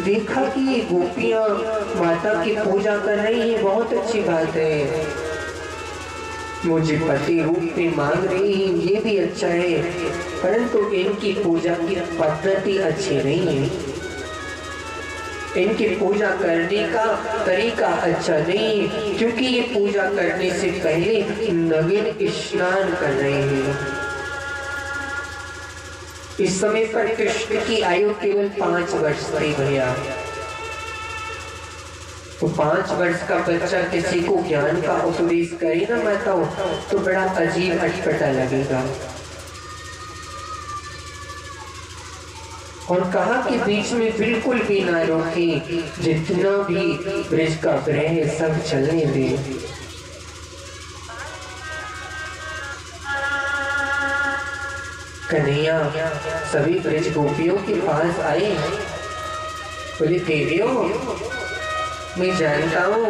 देखा कि ये गोपियां माता की पूजा कर रही है, बहुत अच्छी बात है, मुझे पति रूप में मांग रही है, ये भी अच्छा है, परंतु इनकी पूजा की पद्धति अच्छी नहीं है, इनकी पूजा करने का तरीका अच्छा नहीं है, क्योंकि ये पूजा करने से पहले नवीन स्नान कर रहे हैं। इस समय पर कृष्ण की आयु केवल 5 वर्ष थी भैया। तो 5 वर्ष का बच्चा किसी को ज्ञान का उपदेश करे ना माता, तो बड़ा अजीब अटपटा लगेगा। और कहा कि बीच में बिल्कुल भी ना रोके, जितना भी ब्रज का ग्रह है सब चलने दे। कन्हैया सभी ब्रज गोपियों के पास आए, बोले देवियों, मैं जानता हूँ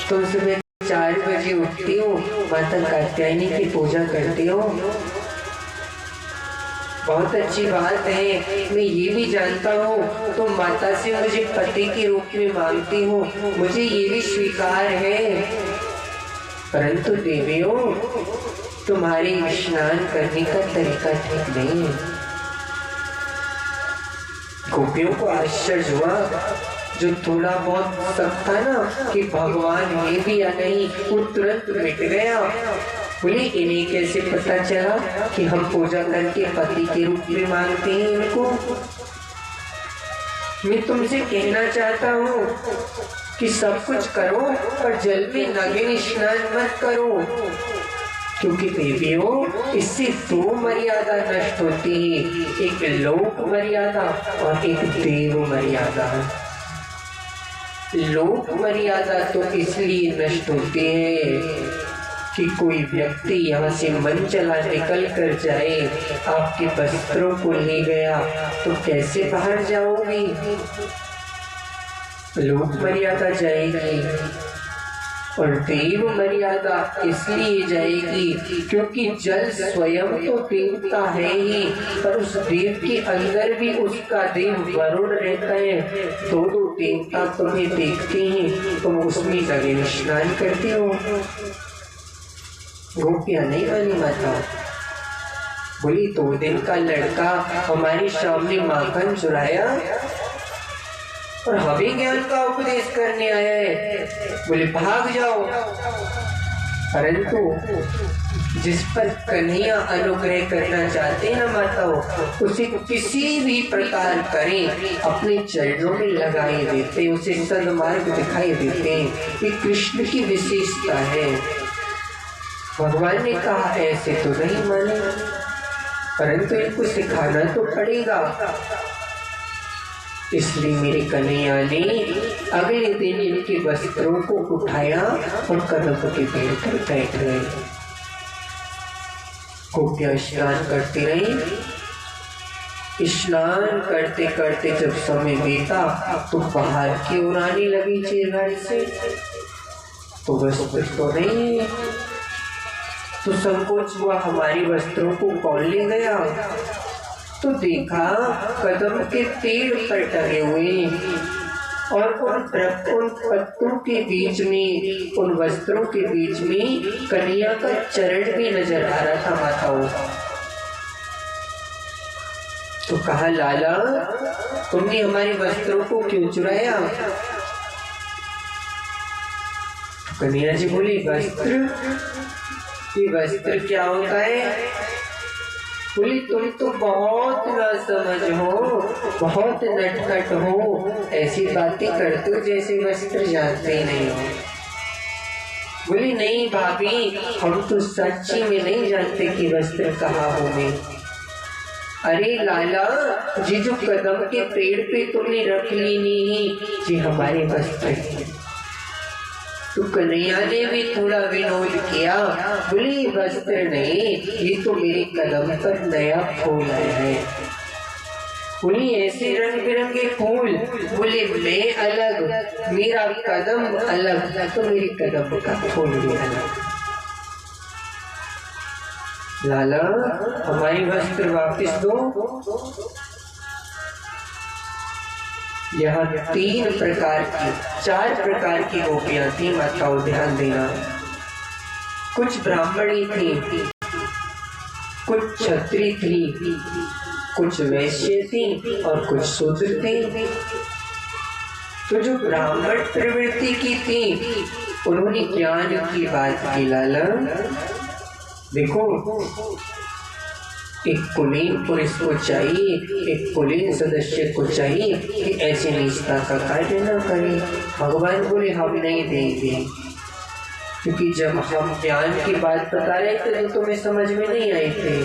तुम सुबह 4 बजे उठती हो, माता कात्यायनी की पूजा करती हो, बहुत अच्छी बात है। मैं ये भी जानता हूँ तुम माता से मुझे पति के रूप में मांगती हो, मुझे ये भी स्वीकार है, परंतु देवियों तुम्हारे स्नान करने का तरीका ठीक नहीं है। गोपियों को आश्चर्य हुआ, जो थोड़ा बहुत सकता ना कि भगवान है भी या नहीं, वो तुरंत मिट गया। बोले इन्हें कैसे पता चला कि हम पूजा करके पति के रूप में मांगते हैं इनको। मैं तुमसे कहना चाहता हूँ कि सब कुछ करो पर जल में नग्न स्नान मत करो, क्योंकि देवियों इससे दो मर्यादा नष्ट होती है, एक लोक मर्यादा और एक देव मर्यादा। लोक मर्यादा तो इसलिए नष्ट होती है कि कोई व्यक्ति यहाँ से मन चला निकल कर जाए, आपके वस्त्रों को ले गया तो कैसे बाहर जाओगी? लोक मर्यादा जाएगी। और देव मर्यादा इसलिए जाएगी क्योंकि जल स्वयं तो देवता है ही, पर उस देव के अंदर भी उसका देव वरुण रहता है। दो देवता तुम्हें देखते हैं, तुम उसमें लगे स्नान करते हो। गोपियां नहीं वाली माता बोली 2 दिन का लड़का हमारे सामने माखन चुराया और हमें ज्ञान का उपदेश करने आया है, बोले भाग जाओ। परंतु जिस पर कन्हैया अनुग्रह करना चाहते हैं ना माताओं, उसे किसी भी प्रकार करें अपने चरणों में लगाए देते, उसे सन्मार्ग दिखाई देते। ये कृष्ण की विशेषता है। भगवान ने कहा ऐसे तो नहीं माने, परंतु इनको सिखाना तो पड़ेगा। इसलिए मेरे कन्हैया ने अगले दिन इनके वस्त्रों को उठाया और कदम के पेड़ पर बैठ गए। गोपियां स्नान करती रही। स्नान करते करते जब समय बीता तो बाहर की ओर आने लगी चेहरा से, तो वस्त्र तो नहीं है। तो संकोच हुआ हमारी वस्त्रों को कौन ले गया? तो देखा कदम के पेड़ पर टंगे हुए और उन पत्तों के बीच में, उन वस्त्रों के बीच में कन्हैया का चरण भी नजर आ रहा था माताओं। तो कहा लाला तुमने हमारे वस्त्रों को क्यों चुराया? तो कन्हैया जी बोली वस्त्र, ये वस्त्र क्या होता है? बोली तुम तो बहुत नासमझ हो, बहुत नटखट हो, ऐसी बातें करते हो जैसे वस्त्र जानते ही नहीं हो। बोली नहीं भाभी, हम तो सच्ची में नहीं जानते कि वस्त्र कहाँ होंगे। अरे लाला जी जो कदम के पेड़ पे तुमने रख ली नहीं, जी हमारे वस्त्र है। तो कन्हैया ने भी थोड़ा विनोद किया, बोली वस्त्र नहीं, ये तो मेरे कदम पर नया फूल आया है। बोली ऐसे रंग बिरंगे फूल? बोले मैं अलग, मेरा कदम अलग, तो मेरे कदम का फूल भी अलग। लाला हमारी वस्त्र वापस दो। यहाँ 3 प्रकार की, 4 प्रकार की गोपियां थी माताओं, ध्यान देना। कुछ ब्राह्मणी थी, कुछ क्षत्रिय थी, कुछ वैश्य थी और कुछ शूद्र थी। तो जो ब्राह्मण प्रवृत्ति की थी उन्होंने ज्ञान की बात की। लाला देखो एक कुलीन पुरुष को चाहिए, एक कुलीन सदस्य को चाहिए कि ऐसे निष्ठा का कार्य न करे। भगवान बोले हम नहीं देंगे, क्योंकि जब हम ज्ञान की बात बता रहे थे तो तुम्हें समझ में नहीं आई थे।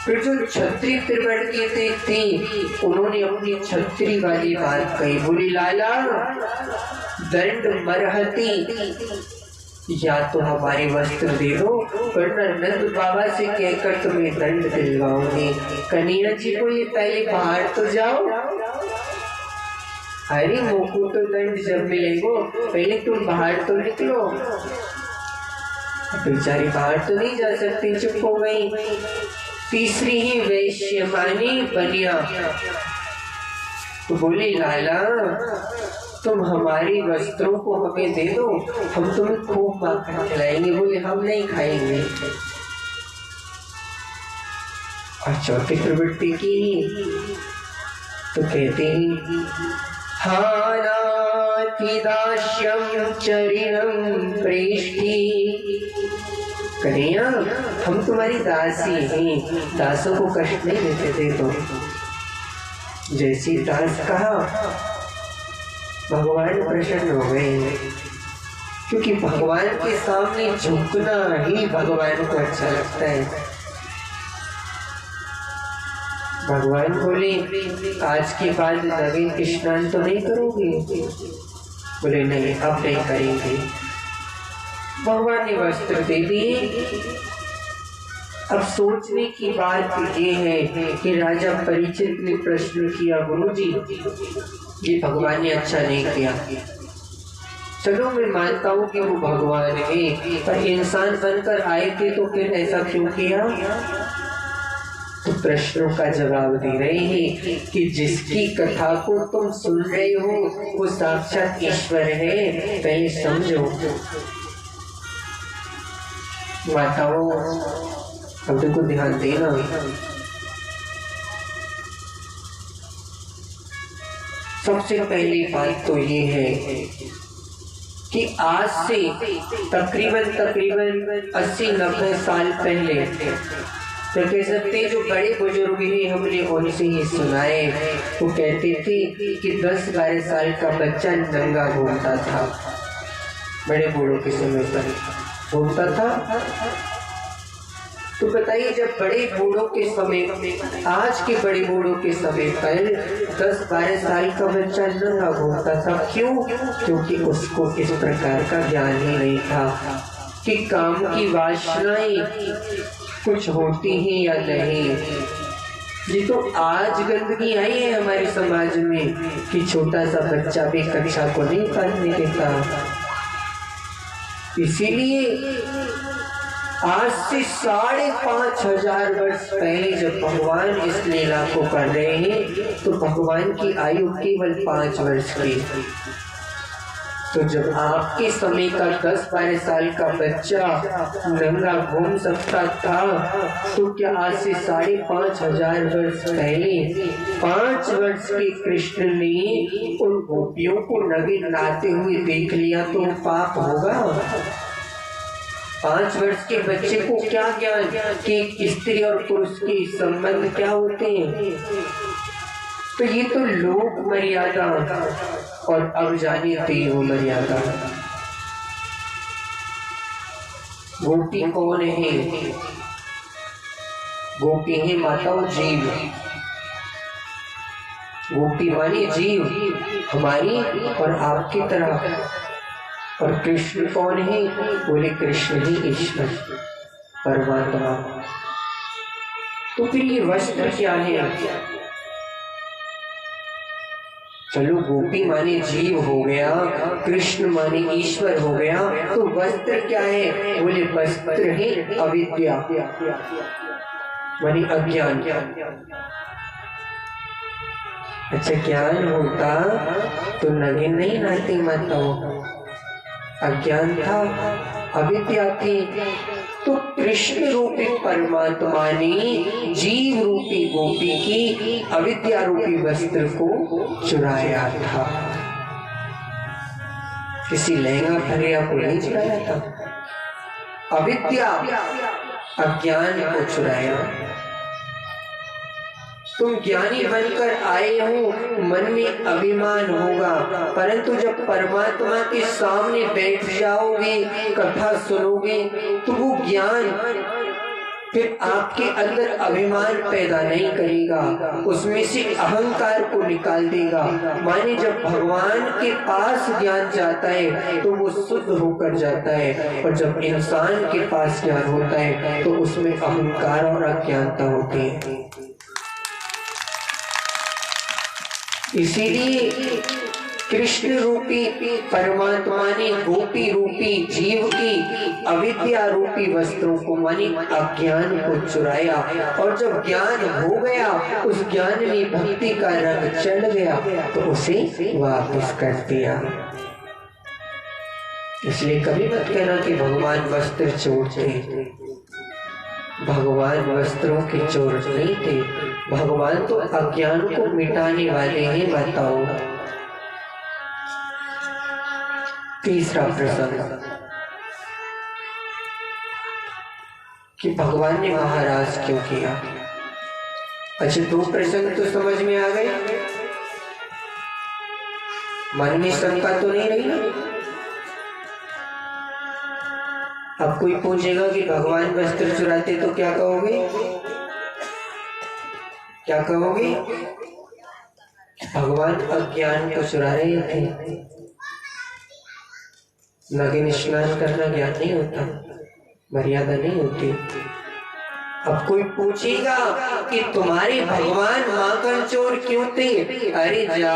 फिर जो क्षत्रिय त्रिवर्णीय थी उन्होंने अपनी क्षत्रिय वाली बात कही। बोली लाला दंड मरहती, या तो हमारे वस्त्र दे दो वरना नंद बाबा से कहकर तुम्हें दंड दिलवाओगे। कन्हैया जी को ये पहले बाहर तो जाओ। अरे मोको तो दंड जब मिलेगो, पहले तुम बाहर तो निकलो। बेचारी बाहर तो नहीं जा सकती, चुप हो गई। तीसरी ही वैश्यमानी बनिया तो बोली लाला तुम हमारी वस्त्रों को हमें दे दो, हम तुम्हें खूब माखन खिलाएंगे। बोले हम नहीं खाएंगे। और चौथी प्रवृत्ति की तो कहते हैं हानातिदास्यं चरिणं प्रेष्ठी। कन्हैया हम तुम्हारी दासी हैं, दासों को कष्ट नहीं देते थे। तो जैसी दास कहा भगवान प्रसन्न हो गए, क्योंकि भगवान के सामने झुकना ही भगवान को अच्छा लगता है। भगवान बोले आज के बाद नवीन स्नान तो नहीं करोगे? बोले नहीं, अब नहीं करेंगे। भगवान ने वस्त्र दे दिए। अब सोचने की बात ये है कि राजा परीक्षित ने प्रश्न किया, गुरुजी ये भगवान ने अच्छा नहीं किया। चलो मैं मानता हूँ कि वो भगवान है, पर इंसान बनकर आए थे तो फिर ऐसा क्यों किया? तो प्रश्नों का जवाब दे रहे हैं कि जिसकी कथा को तुम सुन रहे हो वो साक्षात ईश्वर है, पहले समझो। माताओं शब्द को ध्यान देना। सबसे पहली बात तो ये है कि आज से तकरीबन 80-90 साल पहले तो कह सकते जो बड़े बुजुर्ग हैं हमने उनसे ही सुनाए। वो कहते थे कि 10-12 साल का बच्चा नंगा घूमता था, बड़े बूढ़ों के समय पर घूमता था। तो बताइए जब बड़े बूढ़ों के समय, आज के बड़े बूढ़ों के समय पर 10-12 साल का बच्चा नंगा घूमता था। क्यों? क्योंकि उसको इस प्रकार का ज्ञान ही नहीं था कि काम की वासनाएं कुछ होती हैं या नहीं। ये तो आज गंदगी आई है हमारे समाज में कि छोटा सा बच्चा भी कक्षा को नहीं पढ़ने देता। इसीलिए आज से 5,500 वर्ष पहले जब भगवान इस लीला को कर रहे हैं तो भगवान की आयु केवल 5 वर्ष की। तो जब आपके समय का 10-12 साल का बच्चा नंगा घूम सकता था, तो क्या आज से 5,500 वर्ष पहले 5 वर्ष के कृष्ण ने उन गोपियों को नगे नाते हुए देख लिया तो पाप होगा? 5 वर्ष के बच्चे को क्या ज्ञान कि स्त्री और पुरुष के संबंध क्या होते हैं? तो ये तो लोक मर्यादा, और अब जानिए देव मर्यादा। गोपी कौन है? गोपी है माताओं जीव। गोपी मानी जीव, हमारी और आपकी तरह। और कृष्ण कौन है? बोले कृष्ण ही ईश्वर परमात्मा। तो फिर ये वस्त्र क्या है? चलो गोपी माने जीव हो गया, कृष्ण माने ईश्वर हो गया, तो वस्त्र क्या है? बोले वस्त्र है अविद्या माने अज्ञान। अच्छा ज्ञान होता तो नगे नहीं नाते माताओं। अज्ञान था, अविद्या थी, तो कृष्ण रूपी परमात्मा ने जीव रूपी गोपी की अविद्या रूपी वस्त्र को चुराया था। किसी लहंगा फरिया को नहीं चुराया था, अविद्या अज्ञान को चुराया। तुम ज्ञानी बनकर आए हो, मन में अभिमान होगा, परंतु जब परमात्मा के सामने बैठ जाओगे, कथा सुनोगे, तो वो ज्ञान फिर आपके अंदर अभिमान पैदा नहीं करेगा, उसमें से अहंकार को निकाल देगा। माने जब भगवान के पास ज्ञान जाता है तो वो शुद्ध होकर जाता है, और जब इंसान के पास ज्ञान होता है तो उसमें अहंकार और अज्ञानता होती है। इसीलिए कृष्ण रूपी परमात्मा ने गोपी रूपी जीव की अविद्या रूपी वस्त्रों को माने अज्ञान को चुराया, और जब ज्ञान हो गया, उस ज्ञान में भक्ति का रंग चढ़ गया, तो उसे वापस कर दिया। इसलिए कभी मत कहना कि भगवान वस्त्र चोरते। भगवान वस्त्रों के चोर नहीं थे, भगवान तो अज्ञान को मिटाने वाले हैं। बताओ तीसरा प्रसंग कि भगवान ने महाराज क्यों किया। अच्छा, दो प्रसंग तो समझ में आ गए, मन में शंका तो नहीं रही ना। अब कोई पूछेगा कि भगवान वस्त्र चुराते तो क्या कहोगे? क्या कहोगे? भगवान अज्ञान को चुरा रहे थे। नग्न स्नान करना ज्ञान नहीं होता, मर्यादा नहीं होती। अब कोई पूछेगा कि तुम्हारे भगवान माखन चोर क्यों थे? अरे जा,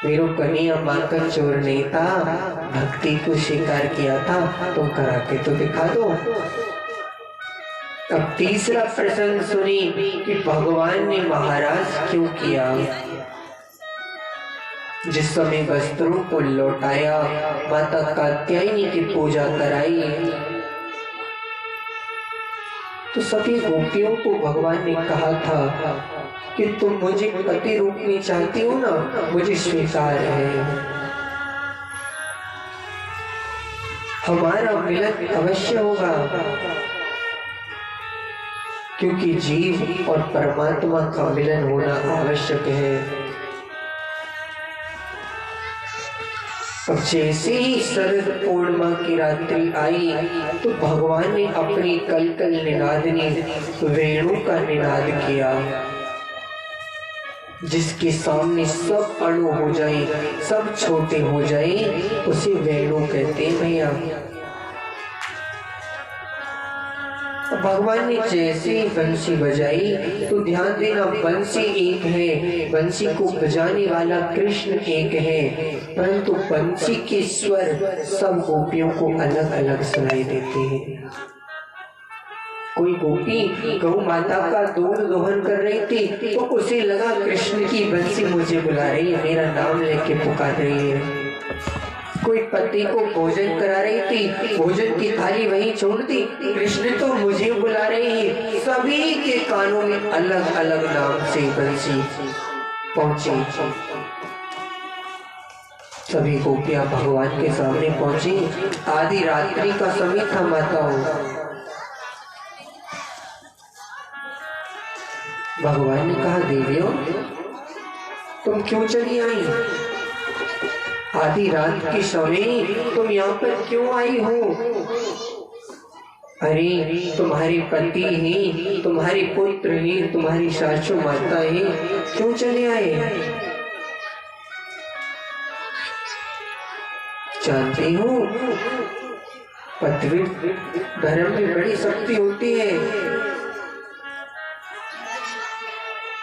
मेरे कन्हैया माखन चोर नहीं था, भक्ति को स्वीकार किया था। तुम करा के तो दिखा दो। अब तीसरा प्रसंग सुनी कि भगवान ने महाराज क्यों किया। जिस समय वस्त्रों को लौटाया, माता कात्यायनी की पूजा कराई, तो सभी गोपियों को भगवान ने कहा था कि तुम मुझे पति रूप में चाहती हो ना, मुझे स्वीकार है, हमारा मिलन अवश्य होगा, क्योंकि जीव और परमात्मा का मिलन होना आवश्यक है। अब जैसे ही शरद पूर्णिमा की रात्रि आई तो भगवान ने अपनी कलकल निनादनी वेणु का निनाद किया, जिसके सामने सब अणु हो जाए, सब छोटे हो जाए, उसे वेणु कहते हैं भैया। भगवान ने जैसे ही बंसी बजाई तो ध्यान देना, बंसी एक है, बंसी को बजाने वाला कृष्ण एक है, परंतु बंसी के स्वर सब गोपियों को अलग अलग सुनाई देते हैं। कोई गोपी गौ माता का दूध दोहन कर रही थी तो उसे लगा कृष्ण की बंसी मुझे बुला रही है, मेरा नाम लेके पुकार रही है। कोई पति को भोजन करा रही थी, भोजन की थाली वहीं छोड़ दी, कृष्ण तो मुझे बुला रही है। सभी के कानों में अलग अलग नाम से बंसी पहुंची। सभी गोपियां भगवान के सामने पहुंची। आधी रात्रि का समय था माताओं। भगवान ने कहा, देवियों तुम क्यों चली आई? आधी रात के समय तुम यहाँ पर क्यों आई हो? अरे तुम्हारे पति हैं, तुम्हारे पुत्र हैं, तुम्हारी सासू माता है, क्यों चले आए? जानती हो पतिव्रत धर्म में बड़ी शक्ति होती है।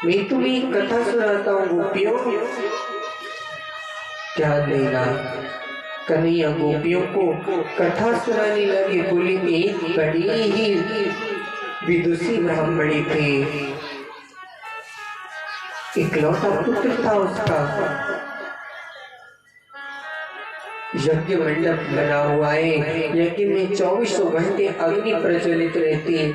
मैं तुम्हें एक कथा सुनाता हूँ गोपियों, ध्यान देना। कन्हैया गोपियों को कथा सुनाने लगे। बोले एक बड़ी ही विदुषी ब्राह्मणी थे, इकलौता पुत्र था उसका। यज्ञ मंडप बना हुआ है, यज्ञ में 24 घंटे अग्नि प्रज्वलित रहती है।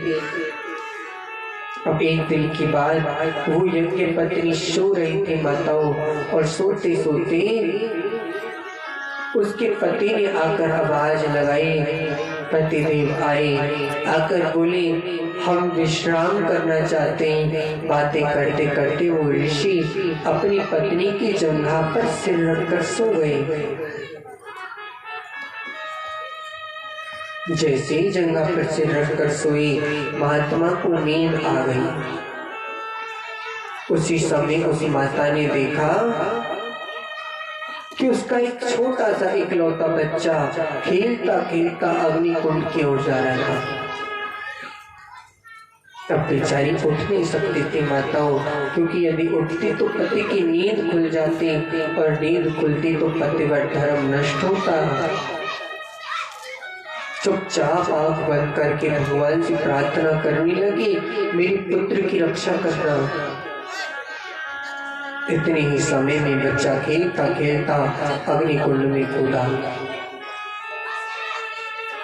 अब एक दिन की बात, वो यज्ञ पत्नी सो रही थी माताओं, और सोते सोते उसके पति ने आकर आवाज लगाई। पतिदेव आए, आकर बोले हम विश्राम करना चाहते हैं। बातें करते करते वो ऋषि अपनी पत्नी की जंघा पर सिर रखकर सो गए। जैसे ही जंघा पर सिर रखकर सोई, महात्मा को नींद आ गई। उसी समय उस माता ने देखा कि उसका एक छोटा सा इकलौता बच्चा खेलता खेलता अग्निकुंड की ओर जा रहा था। अब बेचारी उठ नहीं सकती थी माताओं, क्योंकि यदि उठती तो पति की नींद खुल जाती, और नींद खुलती तो पतिव्रत धर्म नष्ट होता। चुपचाप आंख बंद करके भगवान से प्रार्थना करने लगी, मेरे पुत्र की रक्षा करना। इतने ही समय में बच्चा खेलता खेलता अग्निकुंड में कूदा।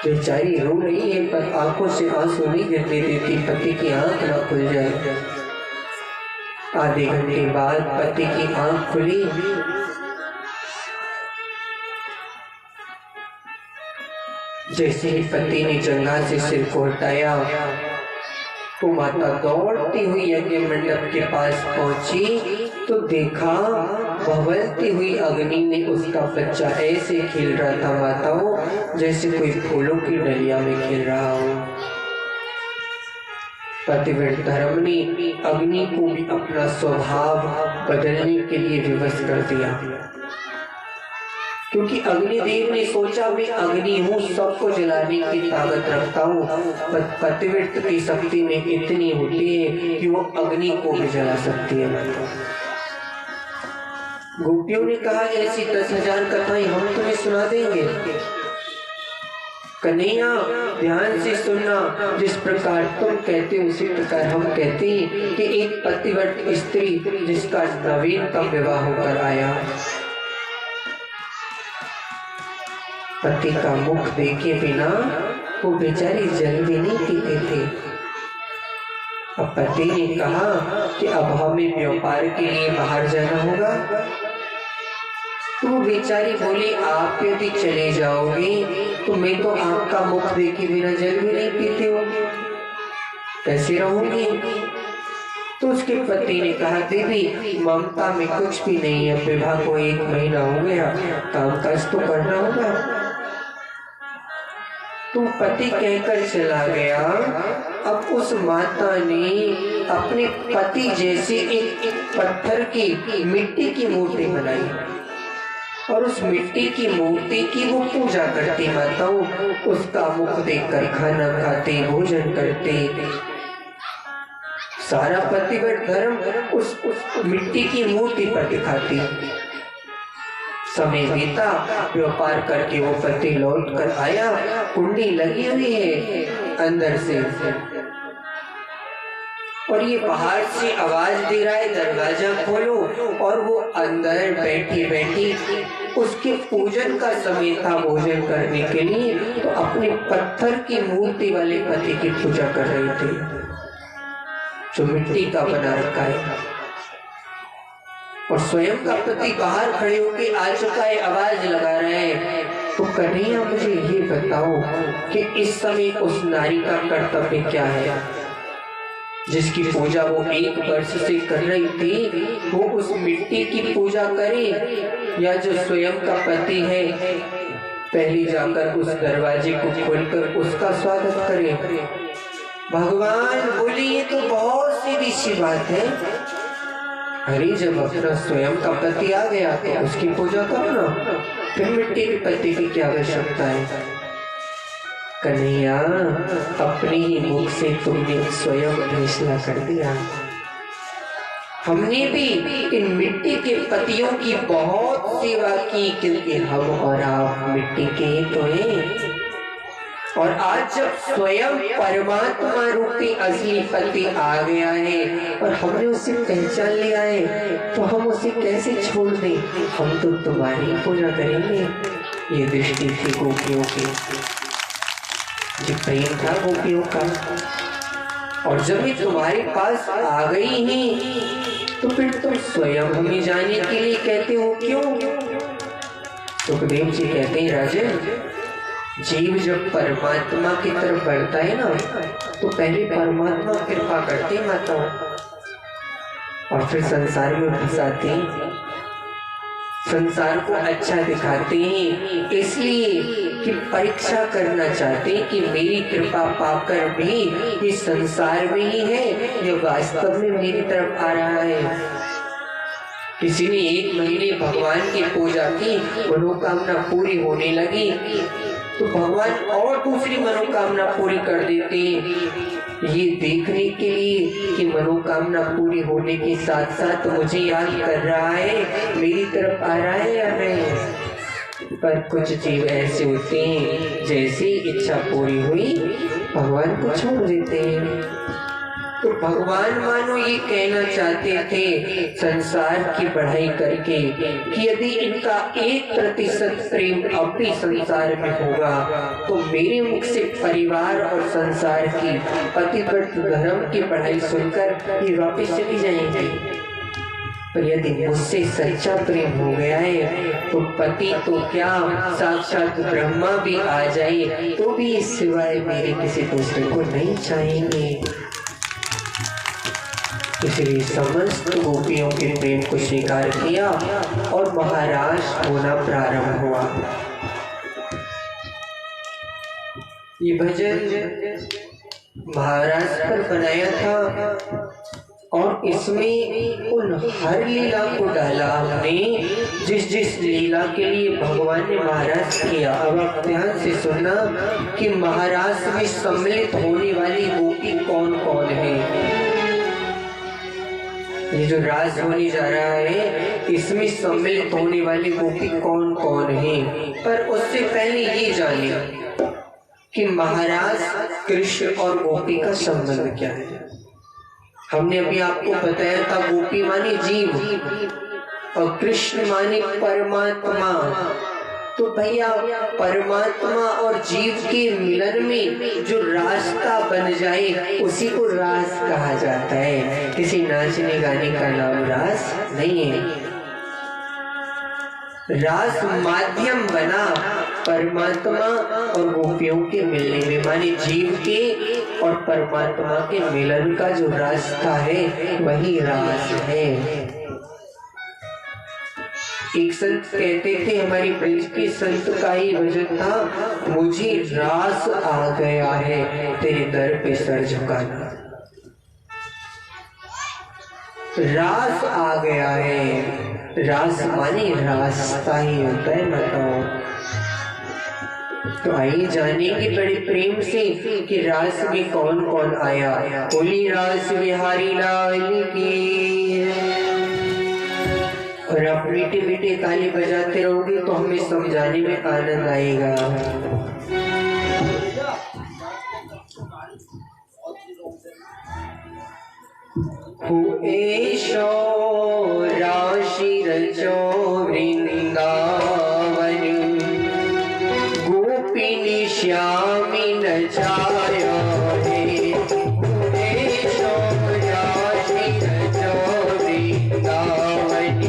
बेचारी रो रही है, पर आंखों से आंसू नहीं गिरने देती, पति की आंख न खुल जाए। आधे घंटे बाद पति की आंख खुली। जैसे ही पति ने जंघा से सिर को हटाया तो माता दौड़ती हुई यज्ञ मंडप के पास पहुंची तो देखा बहलती हुई अग्नि में उसका बच्चा ऐसे खेल रहा था माताओं, जैसे कोई फूलों की डलिया में खेल रहा हो। पतिव्रत धर्म ने अग्नि को भी अपना स्वभाव बदलने के लिए विवश कर दिया, क्योंकि अग्निदेव ने सोचा मैं अग्नि हूँ, सबको जलाने की ताकत रखता हूँ। पतिव्रत की शक्ति में इतनी होती है कि वो अग्नि को भी जला सकती है। गोपियों ने कहा ऐसी 10,000 कथाएं हम तुम्हें सुना देंगे। कन्हैया ध्यान से सुनना, जिस प्रकार तुम कहते हो उसी प्रकार हम कहते हैं कि एक पतिव्रत स्त्री जिसका नवीनतम विवाह होकर आया, पति का मुख देखे बिना वो बेचारी जल भी नहीं पीते थे। अब पति ने कहा कि अब हमें व्यापार के लिए बाहर जाना होगा, तो वो बेचारी बोली आप यदि चले जाओगे तो मैं तो आपका मुख देखे बिना जल भी नहीं पीते हो, कैसे रहूंगी? तो उसके पति ने कहा देवी ममता में कुछ भी नहीं है, विवाह को 1 महीना हो गया, काम काज तो करना होगा। तो पति कहकर चला गया। अब उस माता ने अपने पति जैसे एक पत्थर की मिट्टी की मूर्ति बनाई और उस मिट्टी की मूर्ति की वो पूजा करती माताओं, उसका मुख देखकर खाना खाते, भोजन करते। सारा पतिव्रत धर्म उस मिट्टी की मूर्ति पर दिखाती। समय बीता, व्यापार करके वो पति लौट कर आया, कुंडी लगी हुई है अंदर से और ये बाहर से आवाज दे रहा है दरवाजा खोलो, और वो अंदर बैठी बैठी उसके पूजन का समय था भोजन करने के लिए, तो अपने पत्थर की मूर्ति वाले पति की पूजा कर रही थी जो मिट्टी का बना रखा है। और स्वयं का पति बाहर खड़े होकर आ चुका है, आवाज लगा रहे हैं। तो कन्हैया मुझे ये बताओ कि इस समय उस नारी का कर्तव्य क्या है, जिसकी पूजा वो 1 वर्ष से कर रही थी, वो उस मिट्टी की पूजा करे या जो स्वयं का पति है पहले जाकर उस दरवाजे को खोलकर उसका स्वागत करे? भगवान बोले ये तो बहुत सीधी सी बात है। अरे जब अपना स्वयं का पति आ गया तो उसकी पूजा करो ना, फिर मिट्टी के पति की क्या आवश्यकता है? कन्हैया अपने ही मुख से तुमने स्वयं फैसला कर दिया। हमने भी इन मिट्टी के पतियों की बहुत सेवा की, क्योंकि हम और आप मिट्टी के तो हैं। और आज जब स्वयं परमात्मा रूपी असली पति आ गया है और हमने उसे पहचान लिया है, तो हम उसे कैसे छोड़ दें? हम तो तुम्हारी पूजा करेंगे। ये दृष्टि थी गोपियों की, जो प्रेम था गोपियों का। और जब ये तुम्हारे पास आ गई है तो फिर तुम स्वयं हमें जाने के लिए कहते हो क्यों? सुखदेव जी कहते हैं राजन, जीव जब परमात्मा की तरफ बढ़ता है ना, तो पहले परमात्मा कृपा करते माता और फिर संसार में फंसाते हैं, संसार को अच्छा दिखाते हैं, इसलिए कि परीक्षा करना चाहते हैं कि मेरी कृपा पाकर भी ये संसार में ही है, ये वास्तव में मेरी तरफ आ रहा है। किसी ने 1 महीने भगवान की पूजा की, मनोकामना पूरी होने लगी, तो भगवान और दूसरी मनोकामना पूरी कर देते हैं, ये देखने के लिए कि मनोकामना पूरी होने के साथ साथ मुझे याद कर रहा है, मेरी तरफ आ रहा है या नहीं। पर कुछ जीव ऐसे होते हैं जैसी इच्छा पूरी हुई भगवान को छोड़ देते हैं। तो भगवान मानो ये कहना चाहते थे संसार की बढ़ाई करके कि यदि इनका 1% प्रेम अब भी संसार में होगा तो मेरे मुख से परिवार और संसार की पतिव्रत धर्म की बढ़ाई सुनकर ये वापस चली जाएंगे। पर यदि मुझसे सच्चा प्रेम हो गया है तो पति तो क्या, साक्षात ब्रह्मा भी आ जाए तो भी इस सिवाय मेरे किसी दूसरे को नहीं चाहेंगे। इसलिए समस्त गोपियों के प्रेम को स्वीकार किया और महाराज होना प्रारंभ हुआ। ये भजन महाराज पर बनाया था और इसमें उन हर लीला को डाला हमने जिस जिस लीला के लिए भगवान ने महाराज किया। अब आप ध्यान से सुनना कि महाराज में सम्मिलित होने वाली गोपी कौन कौन है। ये जो रास होने जा रहा है इसमें सम्मिलित होने वाली गोपी कौन कौन है, पर उससे पहले ये जानिए कि महाराज कृष्ण और गोपी का संबंध क्या है। हमने अभी आपको बताया था गोपी माने जीव और कृष्ण माने परमात्मा। तो भैया परमात्मा और जीव के मिलन में जो रास्ता बन जाए उसी को रास कहा जाता है। किसी नाचने गाने का नाम रास नहीं है। रास माध्यम बना परमात्मा और गोपियों के मिलने में, माने जीव के और परमात्मा के मिलन का जो रास्ता है वही रास है। एक संत कहते थे, हमारी ब्रज के संत का ही भजन था, मुझे रास आ गया है तेरे दर पे सर झुकाना। रास आ गया है, रास माने रास्ता ही होता है बताओ। तो आइए जानेंगे बड़े प्रेम से कि रास में कौन कौन आया। बोली रास बिहारी लाल की। और आप मीठे मीठे ताली बजाते रहोगे तो हमें समझाने में आनंद आएगा। हुएशो राशि रचो वृंदावन गोपिनी श्यामी नचायो रे। हुएशो राशि रचो वृंदावन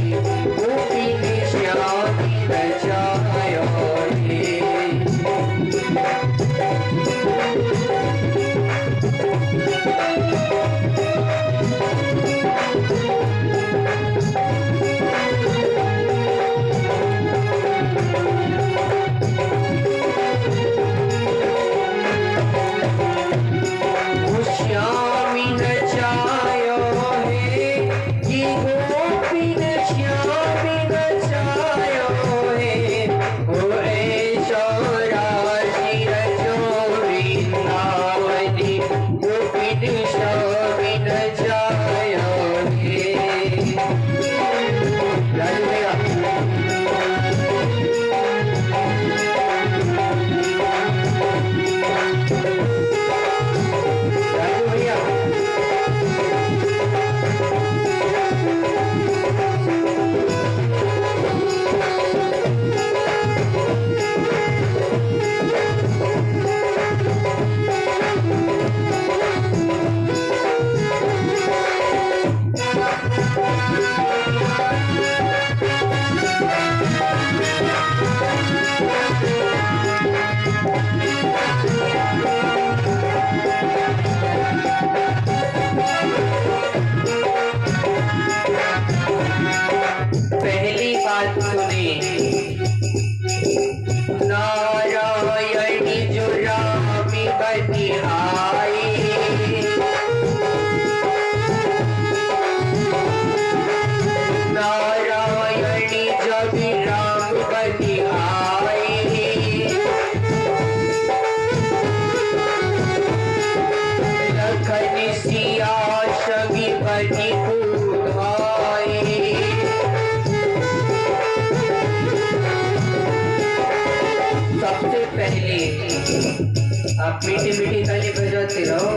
गोपिनी श्यामी नचायो रे। आप मीठी मीठी ताली बजाते रहो।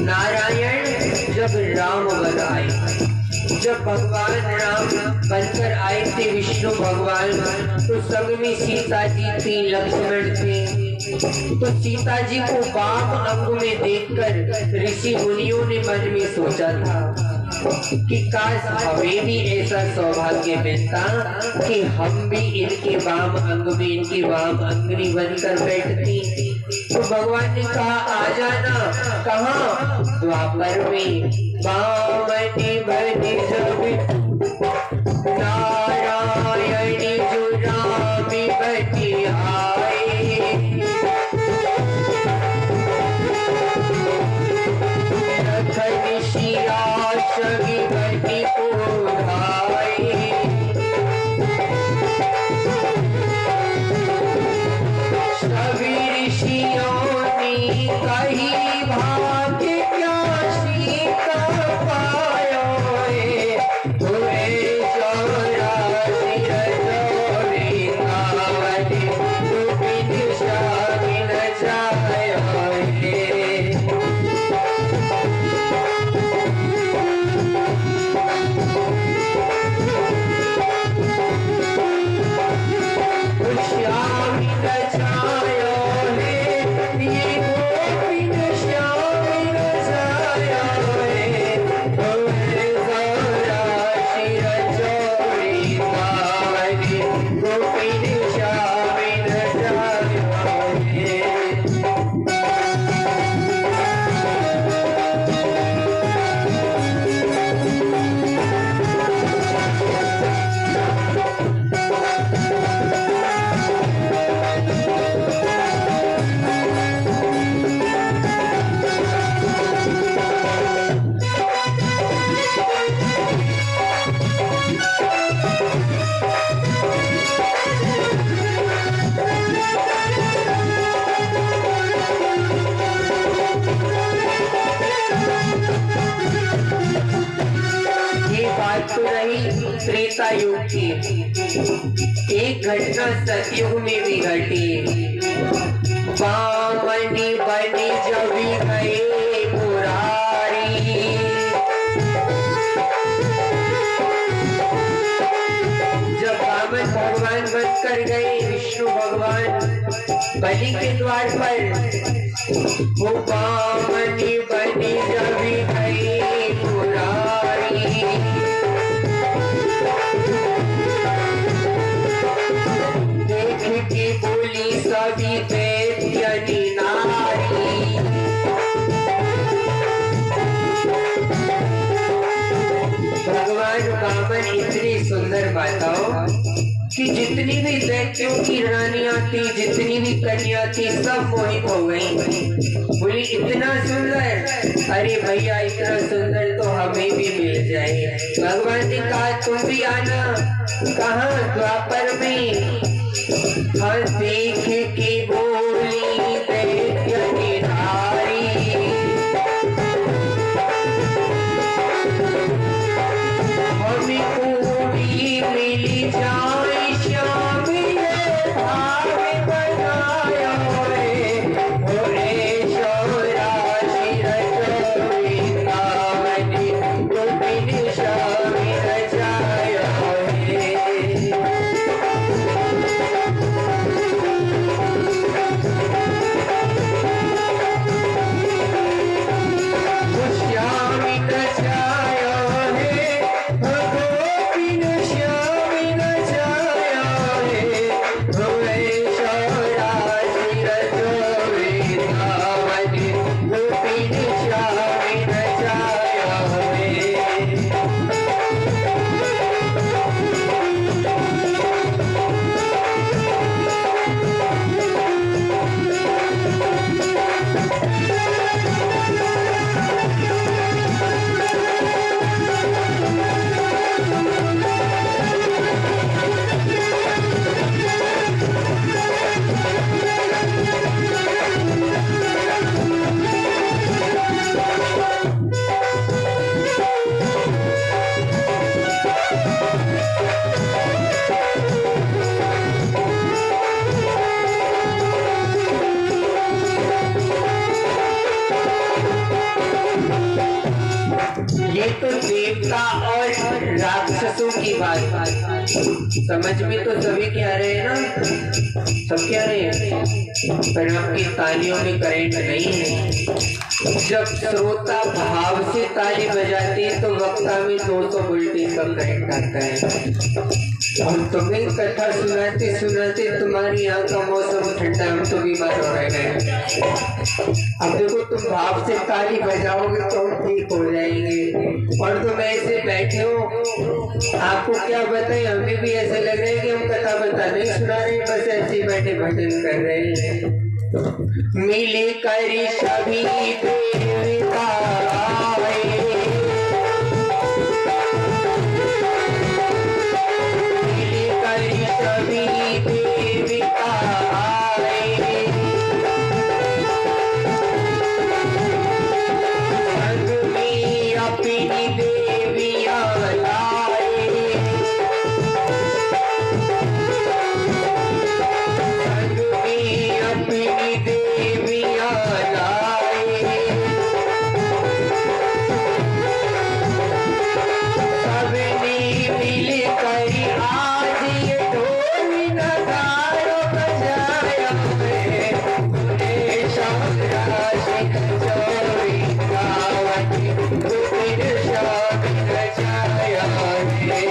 नारायण जब राम बन आए, जब भगवान राम बनकर आए थे विष्णु भगवान, तो संग में सीता जी थी, लक्ष्मण थे। तो सीता जी को वाम अंग में देखकर ऋषि मुनियों ने मन में सोचा था कि काश हमें भी ऐसा सौभाग्य मिलता कि हम भी इनके वाम अंग में इनकी वाम अंगुली बनकर बैठती। तो भगवान ने कहा आ जाना। कहाँ? द्वापर में। वामनी बनी जब नारायणी जुरामी बनी आए, रखन शिया शगी बनी उधाए, सभी ऋषियों ने कही भाग्य क्या सीता पायो है, तुरे चौरासी रजोरी कावली तुबिन शामिल जायो है। तो रही त्रेता युग की। एक घटना सतयुग में भी घटी। वामनी बनी जब गए मुरारी, जब वामन भगवान बनकर गए विष्णु भगवान बलि के द्वार पर, वो वामनी बनी जब गए मुरारी, देख के बोली सभी दैत्यनी नारी, भगवान वामन इतनी सुंदर माताओं कि जितनी भी दैत्यों की रानियां थी, जितनी भी कन्या थी, सब मोहित हो गई। बोली इतना सुंदर, अरे भैया इतना सुंदर तो हमें भी मिल जाए। भगवान ने कहा तुम भी आना। कहाँ? द्वापर में। हाँ देख के बोली दैत्यनी नारी, हमें पूरी मिली जाए श्याम भाग बनाया है, भोरे शौराशी रजोरी कावली गोपिन शामी रजाया है। ये तो देवता और राक्षसों की बात समझ में तो सभी क्या रहे हैं ना, सब क्या रहे हैं। पर आपकी तालियों में करंट नहीं है। जब श्रोता भाव से ताली बजाती है तो वक्ता में 200 वोल्टेज का करंट आता है। और तुम्हें कथा सुनाते सुनाते तुम्हारी यहाँ का मौसम ठंडा, हम तो बीमार हो रहे हैं। अब देखो तुम भाव से ताली बजाओगे तो हम ठीक हो जाएंगे, और तुम ऐसे बैठे हो, आपको क्या बताएं, हमें भी ऐसा लग रहा है कि हम कथा बता नहीं सुना रहे, बस ऐसे बैठे भजन कर रहे हैं। मिली करी सभी देवता आए, मिली करी सभी देवता आए, संग में अपनी देवियां लाए, संग में अपनी देवियां लाए, सबने मिल कर आज ये ढोल नगाड़ा बजाया है, तूने शाम राशि चोरी गावत, तूने शाम रचाया है।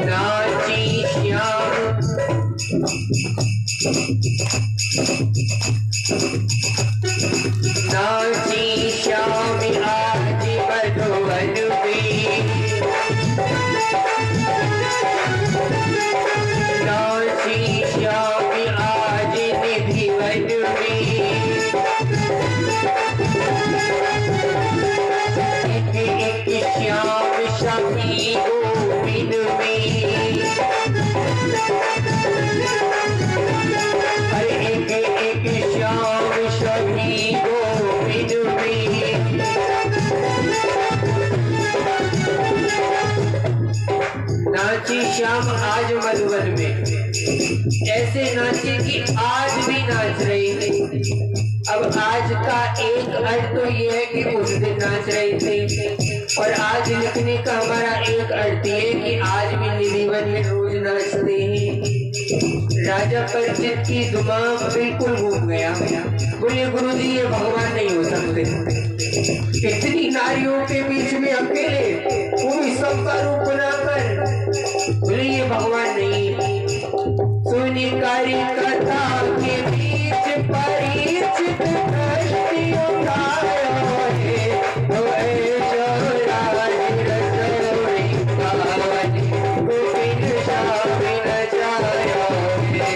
नाची श्याम, नाची श्याम आज मधुवन में, नाची श्याम आज निधिवन में, एक एक श्याम शमी गोविंद में, एक एक श्याम शमी गोविंद में, नाची श्याम आज मधुबन में, ऐसे नाचे कि आज भी नाच रही थी। अब आज का एक अर्थ तो ये है कि उस दिन नाच रही थी, और आज लिखने का हमारा एक अर्थ ये कि आज भी निधिवन में रोज नाचते हैं। राजा परिचित की दिमाग बिल्कुल घूम गया, बोले गुरुजी ये भगवान नहीं हो सकते, इतनी नारियों के बीच में अकेले, वो भी सबका रूप बनाकर, बोले ये भगवान नहीं। सुनिकारी कथा के बीच परिचित दृष्टियों गाया है, तो ऐसा राज रसोई गावनी, गोविंद श्याम नचाया है।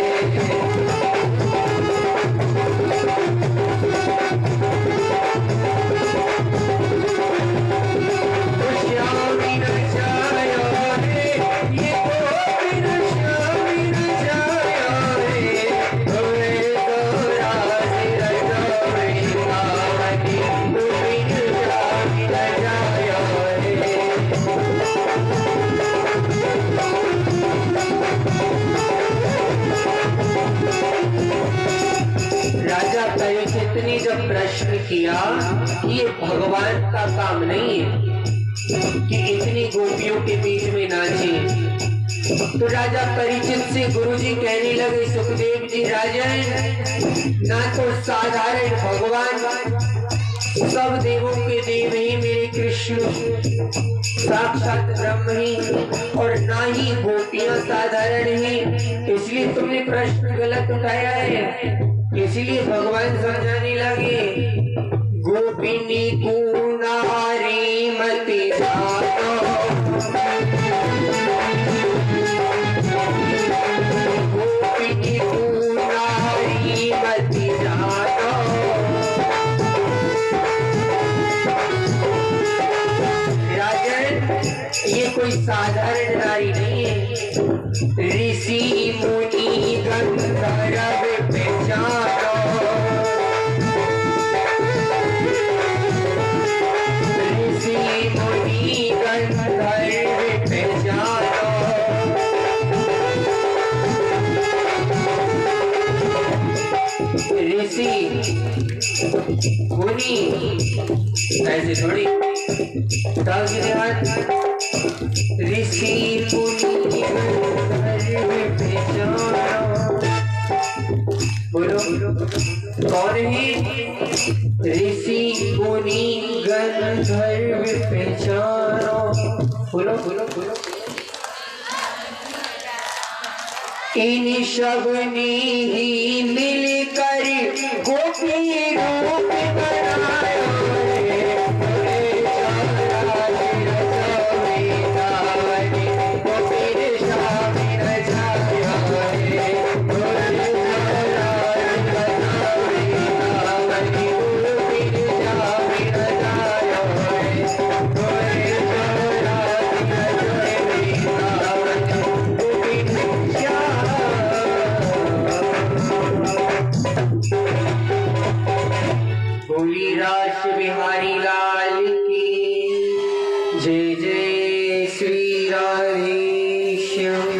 श्याम नचाया है, ये गोविंद श्याम नचाया है, तो ऐसा राज रसोई गावनी, गोविंद श्याम नचाया है। राजा परीक्षित ने जब प्रश्न किया कि ये भगवान का काम नहीं है कि इतनी गोपियों के बीच में नाचे, तो राजा परीक्षित से गुरुजी कहने लगे, सुखदेव जी राजन, ना तो साधारण भगवान सब देवों के देव ही मेरे कृष्ण साक्षात ब्रह्म ही, और ना ही गोपियां साधारण ही, इसलिए तुमने प्रश्न गलत उठाया है। इसलिए भगवान समझाने लगे, गोपिनी कुनारी मति जानो, गोपिनी कुनारी मति जानो। राजन, ये कोई साधारण नारी नहीं है, ऋषि मुनि गंधर्व पहचानो, ऋषि मुनि गंधर्व पहचानो। ऋषि मुनि ऐसे थोड़ी, ऋषि मुनि गंधर्व पहचानो। बोलो कौन है? ऋषि मुनि गंधर्व पहचानो। बोलो बोलो बोलो। इन सब ने ही मिलकर गोपी रूप बनाया रास बिहारी लाल की जय। जय श्री राधेश्याम।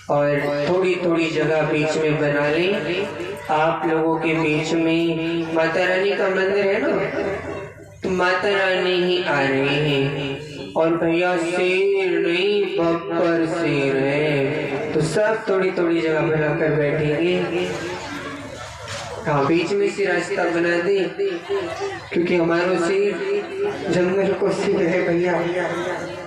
और थोड़ी थोड़ी जगह बीच में बना लें। आप लोगों के बीच में माता रानी का मंदिर है ना, तो माता रानी ही आ रहे हैं। और भैया शेर नहीं बब्बर शेर है, तो सब थोड़ी थोड़ी जगह बनाकर बैठेंगे। हाँ, बीच में से रास्ता बना दे, क्योंकि हमारे से जंगल को सिर है भैया।